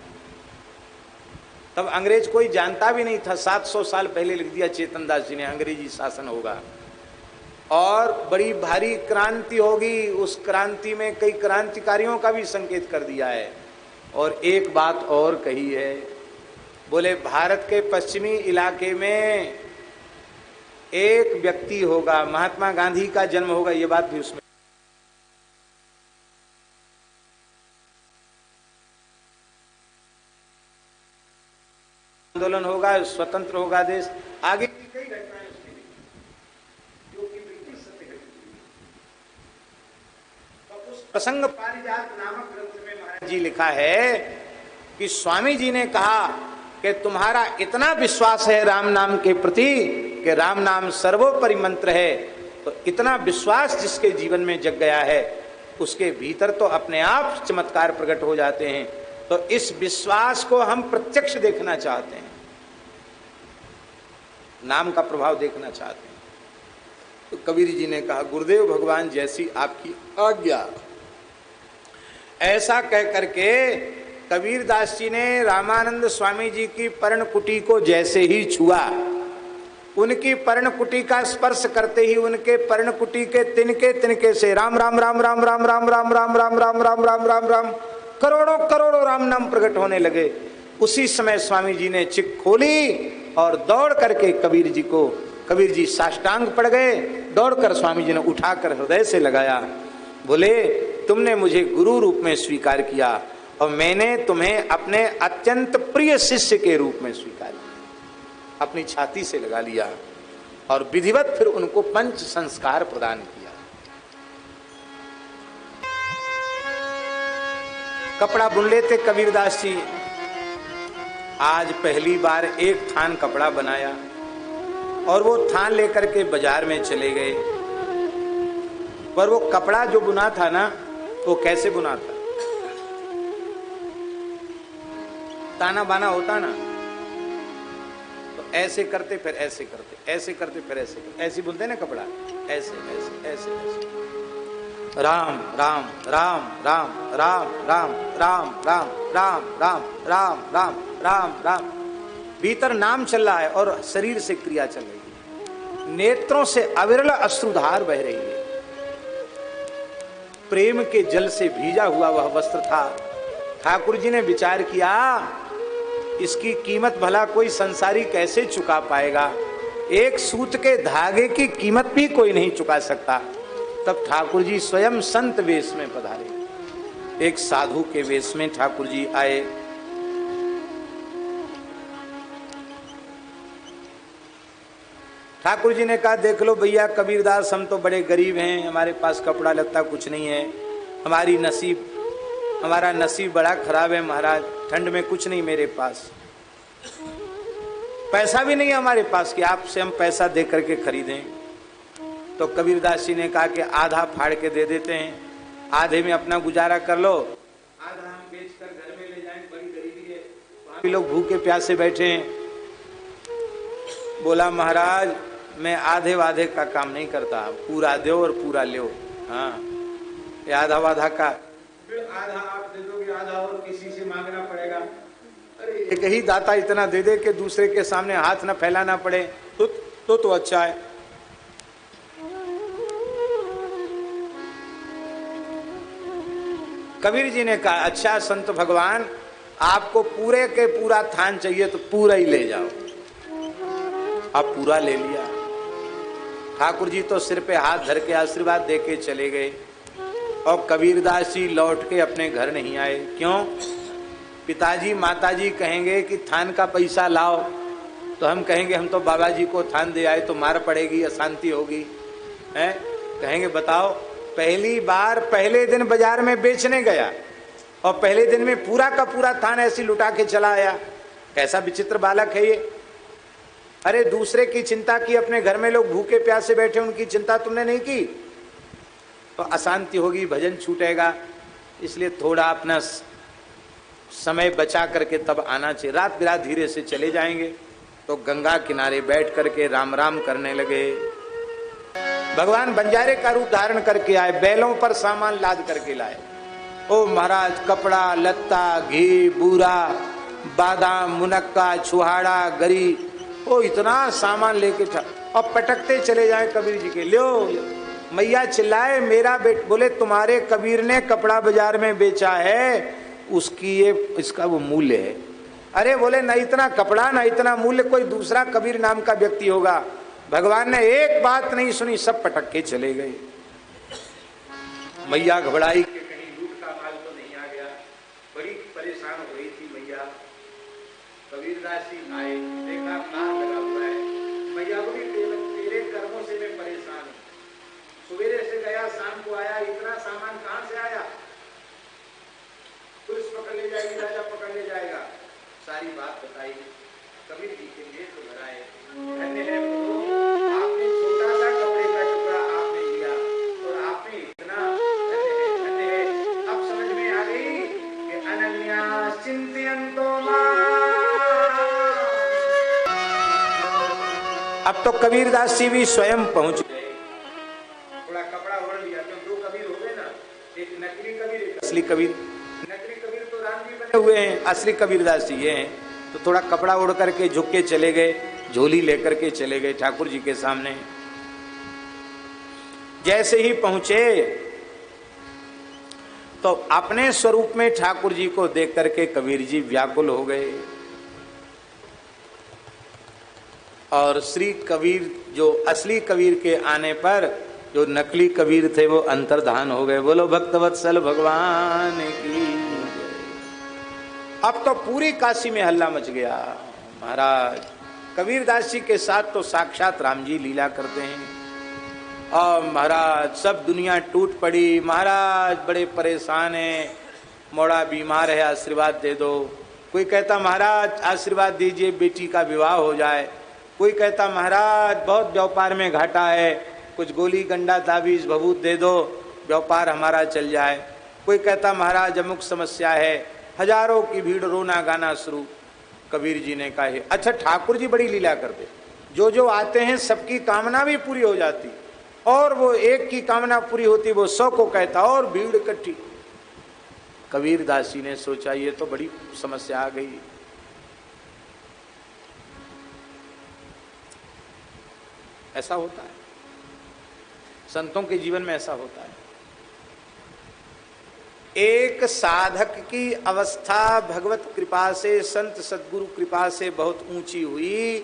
तब अंग्रेज कोई जानता भी नहीं था, 700 साल पहले लिख दिया चेतनदास जी ने, अंग्रेजी शासन होगा और बड़ी भारी क्रांति होगी। उस क्रांति में कई क्रांतिकारियों का भी संकेत कर दिया है। और एक बात और कही है, बोले भारत के पश्चिमी इलाके में एक व्यक्ति होगा, महात्मा गांधी का जन्म होगा, ये बात भी उसमें। आंदोलन होगा, स्वतंत्र होगा देश, आगे की कई घटनाएं उसमें जो कि बिल्कुल सत्य घटना। तो उस प्रसंग पारिजात नामक ग्रंथ में महाराज जी लिखा है कि स्वामी जी ने कहा कि तुम्हारा इतना विश्वास है राम नाम के प्रति कि राम नाम सर्वोपरि मंत्र है, तो इतना विश्वास जिसके जीवन में जग गया है उसके भीतर तो अपने आप चमत्कार प्रकट हो जाते हैं। तो इस विश्वास को हम प्रत्यक्ष देखना चाहते हैं, नाम का प्रभाव देखना चाहते हैं। तो कबीर जी ने कहा गुरुदेव भगवान जैसी आपकी आज्ञा। ऐसा कह करके कबीर दास जी ने रामानंद स्वामी जी की पर्णकुटी को जैसे ही छुआ, उनकी पर्णकुटी का स्पर्श करते ही उनके पर्णकुटी के तिनके तिनके से राम राम राम राम राम राम राम राम राम राम राम राम राम राम करोड़ों करोड़ों राम नाम प्रकट होने लगे। उसी समय स्वामी जी ने चिक खोली और दौड़ करके कबीर जी साष्टांग पड़ गए। दौड़कर स्वामी जी ने उठाकर हृदय से लगाया, बोले तुमने मुझे गुरु रूप में स्वीकार किया और मैंने तुम्हें अपने अत्यंत प्रिय शिष्य के रूप में स्वीकार किया। अपनी छाती से लगा लिया और विधिवत फिर उनको पंच संस्कार प्रदान किया। कपड़ा बुन लेते कबीरदास जी। आज पहली बार एक थान कपड़ा बनाया और वो थान लेकर के बाजार में चले गए। पर वो कपड़ा जो बुना था ना, वो कैसे बुना था? ताना बाना होता ना, तो ऐसे करते फिर ऐसे करते, ऐसे करते फिर ऐसे करते, ऐसे बुनते ना कपड़ा, ऐसे ऐसे ऐसे ऐसे। राम राम राम राम राम राम राम राम राम राम राम राम राम राम। भीतर नाम चल रहा है और शरीर से क्रिया चल रही है। नेत्रों से अविरल अश्रुधार बह रही है। प्रेम के जल से भीजा हुआ वह वस्त्र था। ठाकुर जी ने विचार किया, इसकी कीमत भला कोई संसारी कैसे चुका पाएगा। एक सूत के धागे की कीमत भी कोई नहीं चुका सकता। तब ठाकुर जी स्वयं संत वेश में पधारे। एक साधु के वेश में ठाकुर जी आए। ठाकुर जी ने कहा, देख लो भैया कबीरदास, हम तो बड़े गरीब हैं, हमारे पास कपड़ा लगता कुछ नहीं है, हमारा नसीब बड़ा खराब है महाराज, ठंड में कुछ नहीं मेरे पास, पैसा भी नहीं हमारे पास कि आपसे हम पैसा दे करके खरीदें। तो कबीरदास जी ने कहा कि आधा फाड़ के दे देते हैं, आधे में अपना गुजारा कर लो, आधा हम बेचकर घर में ले जाएं, बड़ी गरीबी है, वहां भी लोग भूखे प्यासे बैठे हैं। बोला महाराज मैं आधे वाधे का काम नहीं करता, पूरा दो और पूरा लो। हाँ, ये आधा वाधा का, फिर आधा आप दे दोगे, आधा और किसी से मांगना पड़ेगा। अरे एक ही दाता इतना दे दे कि दूसरे के सामने हाथ न फैलाना पड़े तो अच्छा है। कबीर जी ने कहा, अच्छा संत भगवान, आपको पूरे के पूरा थान चाहिए तो पूरा ही ले जाओ। अब पूरा ले लिया। ठाकुर जी तो सिर पे हाथ धर के आशीर्वाद दे के चले गए और कबीरदास जी लौट के अपने घर नहीं आए। क्यों? पिताजी माताजी कहेंगे कि थान का पैसा लाओ, तो हम कहेंगे हम तो बाबा जी को थान दे आए, तो मार पड़ेगी, अशांति होगी। हैं? कहेंगे बताओ, पहली बार पहले दिन बाजार में बेचने गया और पहले दिन में पूरा का पूरा थान ऐसी लुटा के चला आया। कैसा विचित्र बालक है ये। अरे दूसरे की चिंता की, अपने घर में लोग भूखे प्यासे बैठे, उनकी चिंता तुमने नहीं की तो अशांति होगी, भजन छूटेगा। इसलिए थोड़ा अपना समय बचा करके तब आना चाहिए। रात बिरात धीरे से चले जाएंगे। तो गंगा किनारे बैठ करके राम राम करने लगे। भगवान बंजारे का रूप धारण करके आए, बैलों पर सामान लाद करके लाए। ओ महाराज, कपड़ा लत्ता, घी, बूरा, बादाम, मुनक्का, छुहाड़ा, गरी, ओ इतना सामान लेके अब पटकते चले जाए कबीर जी के। लो मैया चिल्लाए, मेरा बेट, बोले तुम्हारे कबीर ने कपड़ा बाजार में बेचा है, उसकी ये इसका वो मूल्य है। अरे बोले न इतना कपड़ा न इतना मूल्य कोई दूसरा कबीर नाम का व्यक्ति होगा। भगवान ने एक बात नहीं सुनी, सब पटक के चले गए। मैया घबराई कि कहीं लूट का माल तो नहीं आ गया, बड़ी परेशान हो रही थी मैया। कबीरदास जी आए, देखा मार लगा हुआ है। मैया बोली, तेरे कर्मों से मैं परेशान हूं, सवेरे से गया शाम को आया, इतना सामान कहां से आया? पुलिस पकड़ ले जाएगी, राजा पकड़ ले जाएगा। सारी बात बताई। कबीर जी के लिए तो भराए, धन्य है आपने छोटा सा कपड़े का टुकड़ा आपने लिया और आपने इतना, धन्य है। अब समझ में आ गई कि अनन्या चिंतयन्तो मां। अब तो कबीरदास जी भी स्वयं पहुंच गए। थोड़ा कपड़ा ओढ़ लिया, तो दो कबीर हो गए ना, एक नकली कबीर एक असली कबीर। नकली कबीर तो राम जी बने हुए हैं, असली कबीरदास जी ये हैं। तो थोड़ा कपड़ा ओढ़ करके झुक के चले गए, झोली लेकर के चले गए ठाकुर जी के सामने। जैसे ही पहुंचे तो अपने स्वरूप में ठाकुर जी को देख करके कबीर जी व्याकुल हो गए और श्री कबीर जो असली कबीर के आने पर जो नकली कबीर थे वो अंतर्धान हो गए। बोलो भक्तवत्सल भगवान की। अब तो पूरी काशी में हल्ला मच गया। महाराज कबीरदास जी के साथ तो साक्षात राम जी लीला करते हैं और महाराज सब दुनिया टूट पड़ी। महाराज बड़े परेशान हैं, मोड़ा बीमार है, आशीर्वाद दे दो। कोई कहता महाराज आशीर्वाद दीजिए बेटी का विवाह हो जाए। कोई कहता महाराज बहुत व्यापार में घाटा है, कुछ गोली गंडा ताबीज भभूत दे दो, व्यापार हमारा चल जाए। कोई कहता महाराज अमुक समस्या है। हजारों की भीड़, रोना गाना शुरू। कबीर जी ने कहा, अच्छा ठाकुर जी बड़ी लीला करते, जो जो आते हैं सबकी कामना भी पूरी हो जाती और वो एक की कामना पूरी होती वो 100 को कहता और भीड़ इकट्ठी। कबीरदास जी ने सोचा ये तो बड़ी समस्या आ गई। ऐसा होता है, संतों के जीवन में ऐसा होता है। एक साधक की अवस्था भगवत कृपा से, संत सद्गुरु कृपा से बहुत ऊंची हुई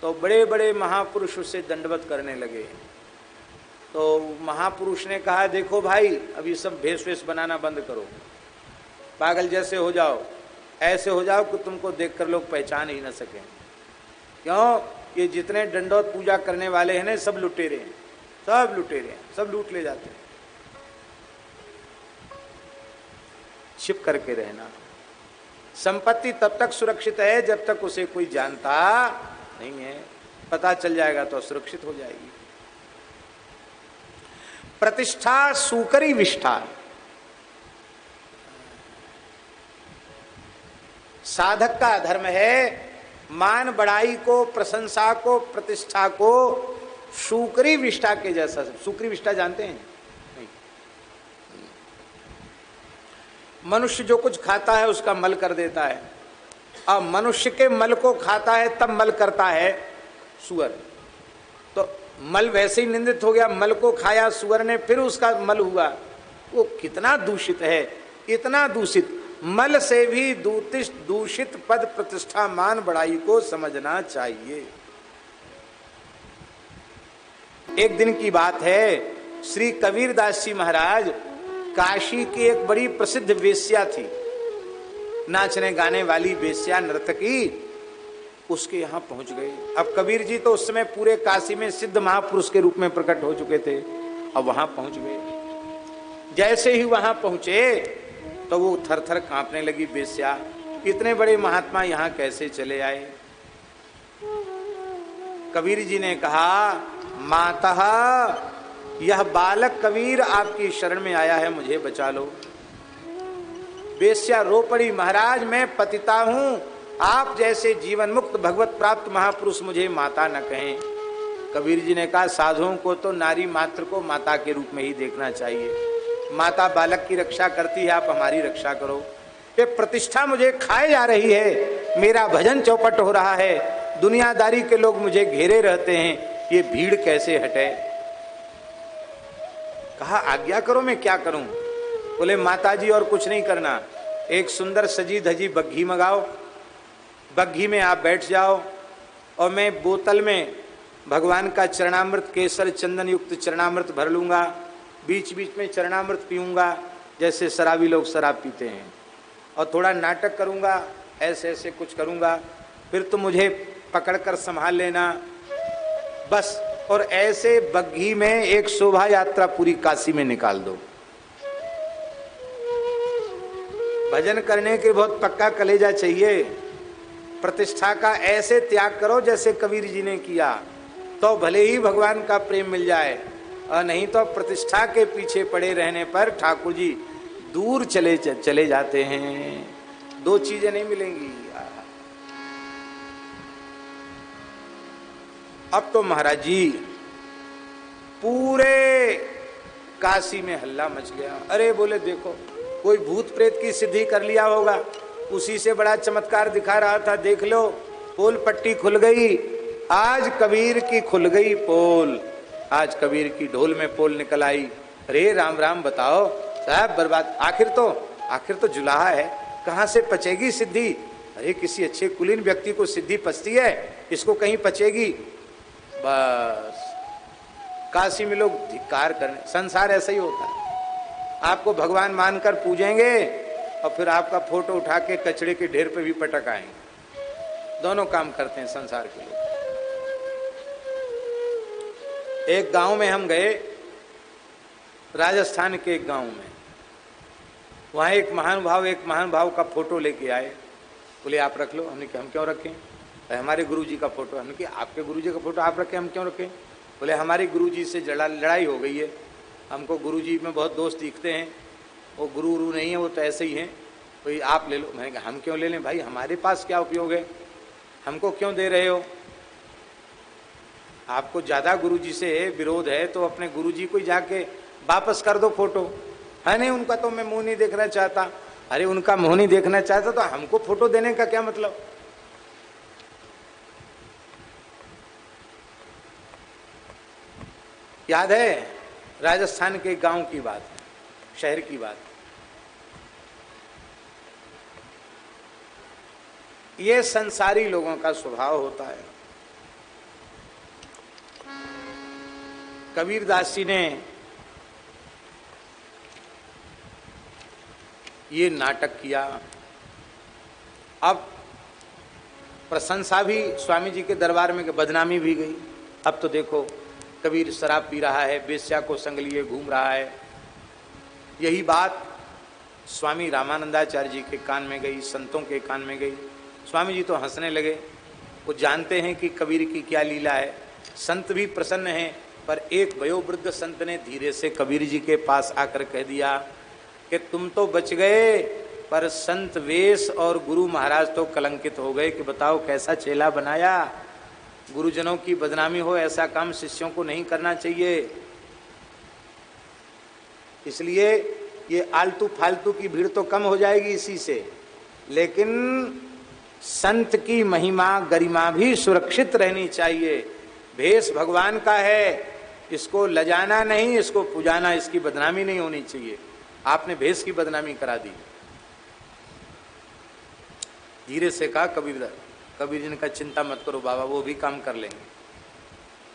तो बड़े बड़े महापुरुष उसे दंडवत करने लगे। तो महापुरुष ने कहा देखो भाई, अब ये सब भेष वेश बनाना बंद करो, पागल जैसे हो जाओ, ऐसे हो जाओ कि तुमको देखकर लोग पहचान ही न सकें। क्यों? ये जितने दंडवत पूजा करने वाले हैं ना, सब लुटेरे हैं, सब लुटेरे हैं, सब लूट ले जाते हैं। छिप करके रहना। संपत्ति तब तक सुरक्षित है जब तक उसे कोई जानता नहीं है, पता चल जाएगा तो सुरक्षित हो जाएगी। प्रतिष्ठा सूकरी विष्ठा। साधक का धर्म है मान बढ़ाई को, प्रशंसा को, प्रतिष्ठा को सूकरी विष्ठा के जैसा। सूकरी विष्ठा जानते हैं? नहीं। मनुष्य जो कुछ खाता है उसका मल कर देता है, अब मनुष्य के मल को खाता है तब मल करता है सुअर। तो मल वैसे ही निंदित हो गया, मल को खाया सुअर ने, फिर उसका मल हुआ, वो कितना दूषित है, इतना दूषित। मल से भी दूषित पद प्रतिष्ठा मान बढ़ाई को समझना चाहिए। एक दिन की बात है, श्री कबीरदास जी महाराज काशी की एक बड़ी प्रसिद्ध वेश्या थी, नाचने गाने वाली वेश्या, नर्तकी, उसके यहां पहुंच गए। अब कबीर जी तो उस समय पूरे काशी में सिद्ध महापुरुष के रूप में प्रकट हो चुके थे, अब वहां पहुंच गए। जैसे ही वहां पहुंचे तो वो थर थर कांपने लगी वेश्या, इतने बड़े महात्मा यहां कैसे चले आए। कबीर जी ने कहा, माता यह बालक कबीर आपकी शरण में आया है, मुझे बचा लो। वेश्या रो पड़ी, महाराज मैं पतिता हूं, आप जैसे जीवन मुक्त भगवत प्राप्त महापुरुष मुझे माता न कहें। कबीर जी ने कहा, साधुओं को तो नारी मात्र को माता के रूप में ही देखना चाहिए। माता बालक की रक्षा करती है, आप हमारी रक्षा करो। ये प्रतिष्ठा मुझे खाए जा रही है, मेरा भजन चौपट हो रहा है, दुनियादारी के लोग मुझे घेरे रहते हैं, ये भीड़ कैसे हटे। कहा आज्ञा करो, मैं क्या करूं। बोले माता जी और कुछ नहीं करना, एक सुंदर सजी धजी बग्घी मंगाओ, बग्घी में आप बैठ जाओ और मैं बोतल में भगवान का चरणामृत, केसर चंदन युक्त चरणामृत भर लूंगा, बीच बीच में चरणामृत पीऊंगा जैसे शराबी लोग शराब पीते हैं, और थोड़ा नाटक करूंगा, ऐसे ऐसे कुछ करूंगा, फिर तुम मुझे पकड़कर संभाल लेना बस। और ऐसे बग्घी में एक शोभा यात्रा पूरी काशी में निकाल दो। भजन करने के बहुत पक्का कलेजा चाहिए। प्रतिष्ठा का ऐसे त्याग करो जैसे कबीर जी ने किया, तो भले ही भगवान का प्रेम मिल जाए, और नहीं तो प्रतिष्ठा के पीछे पड़े रहने पर ठाकुर जी दूर चले जाते हैं। दो चीजें नहीं मिलेंगी। अब तो महाराज जी पूरे काशी में हल्ला मच गया। अरे बोले देखो, कोई भूत प्रेत की सिद्धि कर लिया होगा, उसी से बड़ा चमत्कार दिखा रहा था, देख लो पोल पट्टी खुल गई, आज कबीर की खुल गई पोल, आज कबीर की ढोल में पोल निकल आई। अरे राम राम बताओ साहब, बर्बाद। आखिर तो जुलाहा है, कहां से पचेगी सिद्धि। अरे किसी अच्छे कुलीन व्यक्ति को सिद्धि पचती है, इसको कहीं पचेगी। बस काशी में लोग धिक्कार करने, संसार ऐसा ही होता है। आपको भगवान मानकर पूजेंगे और फिर आपका फोटो उठा के कचड़े के ढेर पे भी पटक आएंगे। दोनों काम करते हैं संसार के लोग। एक गांव में हम गए, राजस्थान के एक गांव में, वहां एक महानुभाव का फोटो लेके आए। बोले आप रख लो। हमने कहा हम क्यों रखें, हमारे गुरुजी का फोटो। हमने कहा आपके गुरुजी का फोटो आप रखें, हम क्यों रखें। बोले हमारे गुरुजी से लड़ाई हो गई है, हमको गुरुजी में बहुत दोस्त दिखते हैं, वो गुरु नहीं है, वो तो ऐसे ही हैं, कोई आप ले लो। मैंने कहा हम क्यों ले लें भाई, हमारे पास क्या उपयोग है, हमको क्यों दे रहे हो। आपको ज्यादा गुरुजी से विरोध है तो अपने गुरुजी को जाके वापस कर दो फोटो। है नहीं, उनका तो मैं मुंह नहीं देखना चाहता। अरे उनका मुंह नहीं देखना चाहता तो हमको फोटो देने का क्या मतलब। याद है राजस्थान के गांव की बात, शहर की बात। ये संसारी लोगों का स्वभाव होता है। कबीरदास जी ने ये नाटक किया। अब प्रशंसा भी स्वामी जी के दरबार में, बदनामी भी गई। अब तो देखो कबीर शराब पी रहा है, बेश्या को संग लिए घूम रहा है। यही बात स्वामी रामानंदाचार्य जी के कान में गई, संतों के कान में गई। स्वामी जी तो हंसने लगे। वो जानते हैं कि कबीर की क्या लीला है। संत भी प्रसन्न हैं, पर एक वयोवृद्ध संत ने धीरे से कबीर जी के पास आकर कह दिया कि तुम तो बच गए, पर संत वेश और गुरु महाराज तो कलंकित हो गए कि बताओ कैसा चेला बनाया। गुरुजनों की बदनामी हो, ऐसा काम शिष्यों को नहीं करना चाहिए। इसलिए ये आलतू फालतू की भीड़ तो कम हो जाएगी इसी से, लेकिन संत की महिमा गरिमा भी सुरक्षित रहनी चाहिए। भेष भगवान का है, इसको लजाना नहीं, इसको पुजाना, इसकी बदनामी नहीं होनी चाहिए। आपने भेष की बदनामी करा दी। धीरे से कहा कबीर जी ने कहा चिंता मत करो बाबा, वो भी काम कर लेंगे।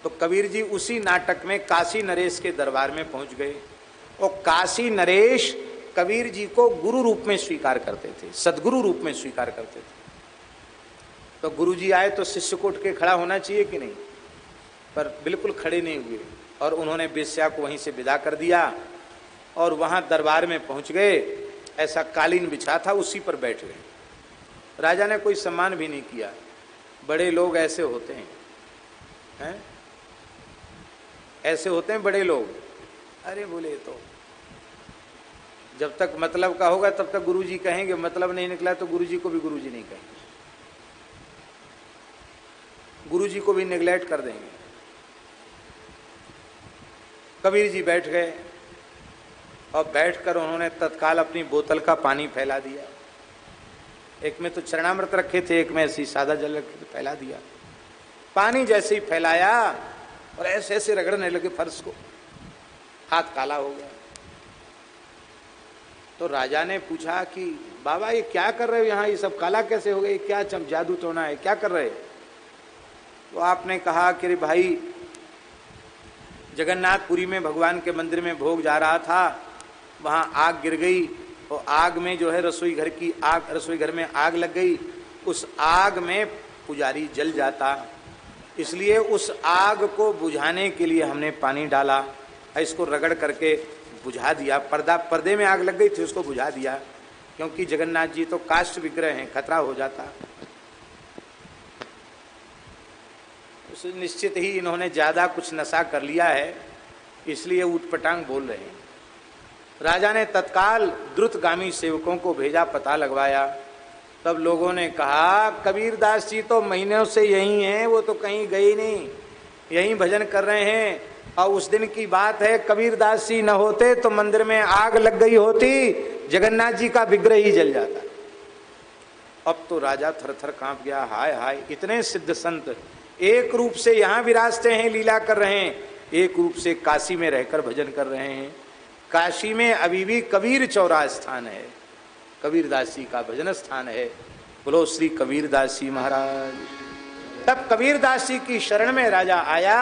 तो कबीर जी उसी नाटक में काशी नरेश के दरबार में पहुंच गए और काशी नरेश कबीर जी को गुरु रूप में स्वीकार करते थे, सदगुरु रूप में स्वीकार करते थे। तो गुरु जी आए तो शिष्य को उठ के खड़ा होना चाहिए कि नहीं, पर बिल्कुल खड़े नहीं हुए और उन्होंने बेश्या को वहीं से विदा कर दिया और वहां दरबार में पहुंच गए। ऐसा कालीन बिछा था, उसी पर बैठ गए। राजा ने कोई सम्मान भी नहीं किया। बड़े लोग ऐसे होते हैं, ऐसे होते हैं बड़े लोग। अरे बोले तो जब तक मतलब का होगा तब तक गुरुजी कहेंगे, मतलब नहीं निकला तो गुरुजी को भी गुरुजी नहीं कहेंगे, गुरुजी को भी नेग्लेक्ट कर देंगे। कबीर जी बैठ गए और बैठकर उन्होंने तत्काल अपनी बोतल का पानी फैला दिया। एक में तो चरणामृत रखे थे, एक में ऐसी सादा जल रखे थे, फैला दिया। पानी जैसे ही फैलाया और ऐसे ऐसे रगड़ने लगे फर्श को, हाथ काला हो गया। तो राजा ने पूछा कि बाबा ये क्या कर रहे हो यहाँ, ये सब काला कैसे हो गए, क्या जादू टोना है, क्या कर रहे हो? तो आपने कहा कि भाई जगन्नाथपुरी में भगवान के मंदिर में भोग जा रहा था, वहाँ आग गिर गई और आग में जो है रसोई घर की आग, रसोई घर में आग लग गई। उस आग में पुजारी जल जाता, इसलिए उस आग को बुझाने के लिए हमने पानी डाला, इसको रगड़ करके बुझा दिया। पर्दे में आग लग गई थी, उसको बुझा दिया, क्योंकि जगन्नाथ जी तो काष्ठ विग्रह हैं, खतरा हो जाता। निश्चित ही इन्होंने ज्यादा कुछ नशा कर लिया है, इसलिए ऊटपटांग बोल रहे हैं। राजा ने तत्काल द्रुतगामी सेवकों को भेजा, पता लगवाया। तब लोगों ने कहा कबीरदास जी तो महीनों से यहीं हैं, वो तो कहीं गए नहीं, यहीं भजन कर रहे हैं। और उस दिन की बात है, कबीरदास जी न होते तो मंदिर में आग लग गई होती, जगन्नाथ जी का विग्रह ही जल जाता। अब तो राजा थर-थर कांप गया। हाय हाय, इतने सिद्ध संत एक रूप से यहाँ विराजते हैं, लीला कर रहे हैं, एक रूप से काशी में रहकर भजन कर रहे हैं। काशी में अभी भी कबीर चौरा स्थान है, कबीरदास जी का भजन स्थान है। बोलो श्री कबीरदास जी महाराज। तब कबीरदास जी की शरण में राजा आया,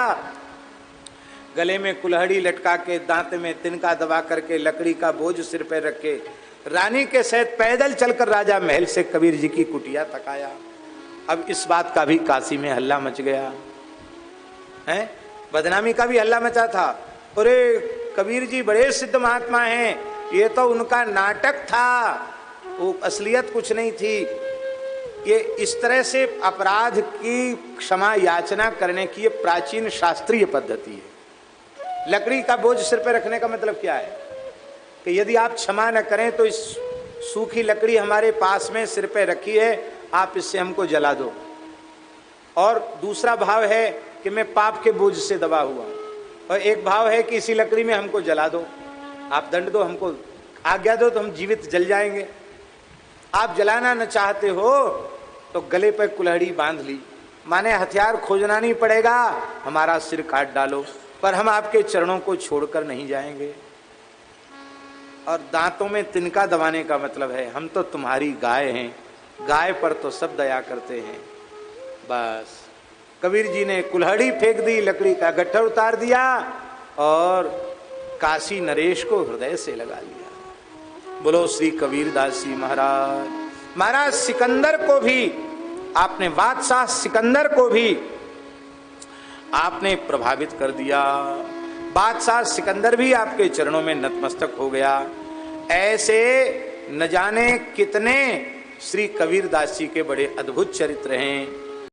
गले में कुल्हड़ी लटका के, दांत में तिनका दबा करके, लकड़ी का बोझ सिर पर रख के, रानी के सहित पैदल चलकर राजा महल से कबीर जी की कुटिया तक आया। अब इस बात का भी काशी में हल्ला मच गया है, बदनामी का भी हल्ला मचा था। अरे कबीर जी बड़े सिद्ध महात्मा हैं, ये तो उनका नाटक था, वो असलियत कुछ नहीं थी। ये इस तरह से अपराध की क्षमा याचना करने की ये प्राचीन शास्त्रीय पद्धति है। लकड़ी का बोझ सिर पे रखने का मतलब क्या है कि यदि आप क्षमा न करें तो इस सूखी लकड़ी हमारे पास में सिर पे रखी है, आप इससे हमको जला दो। और दूसरा भाव है कि मैं पाप के बोझ से दबा हुआ, और एक भाव है कि इसी लकड़ी में हमको जला दो, आप दंड दो, हमको आज्ञा दो तो हम जीवित जल जाएंगे। आप जलाना न चाहते हो तो गले पर कुल्हड़ी बांध ली, माने हथियार खोजना नहीं पड़ेगा, हमारा सिर काट डालो, पर हम आपके चरणों को छोड़कर नहीं जाएंगे। और दांतों में तिनका दबाने का मतलब है हम तो तुम्हारी गाय हैं, गाय पर तो सब दया करते हैं। बस कबीर जी ने कुल्हड़ी फेंक दी, लकड़ी का गट्ठर उतार दिया और काशी नरेश को हृदय से लगा लिया। बोलो श्री कबीरदास जी महाराज। महाराज सिकंदर को भी आपने, बादशाह सिकंदर को भी आपने प्रभावित कर दिया। बादशाह सिकंदर भी आपके चरणों में नतमस्तक हो गया। ऐसे न जाने कितने श्री कबीरदास जी के बड़े अद्भुत चरित्र हैं।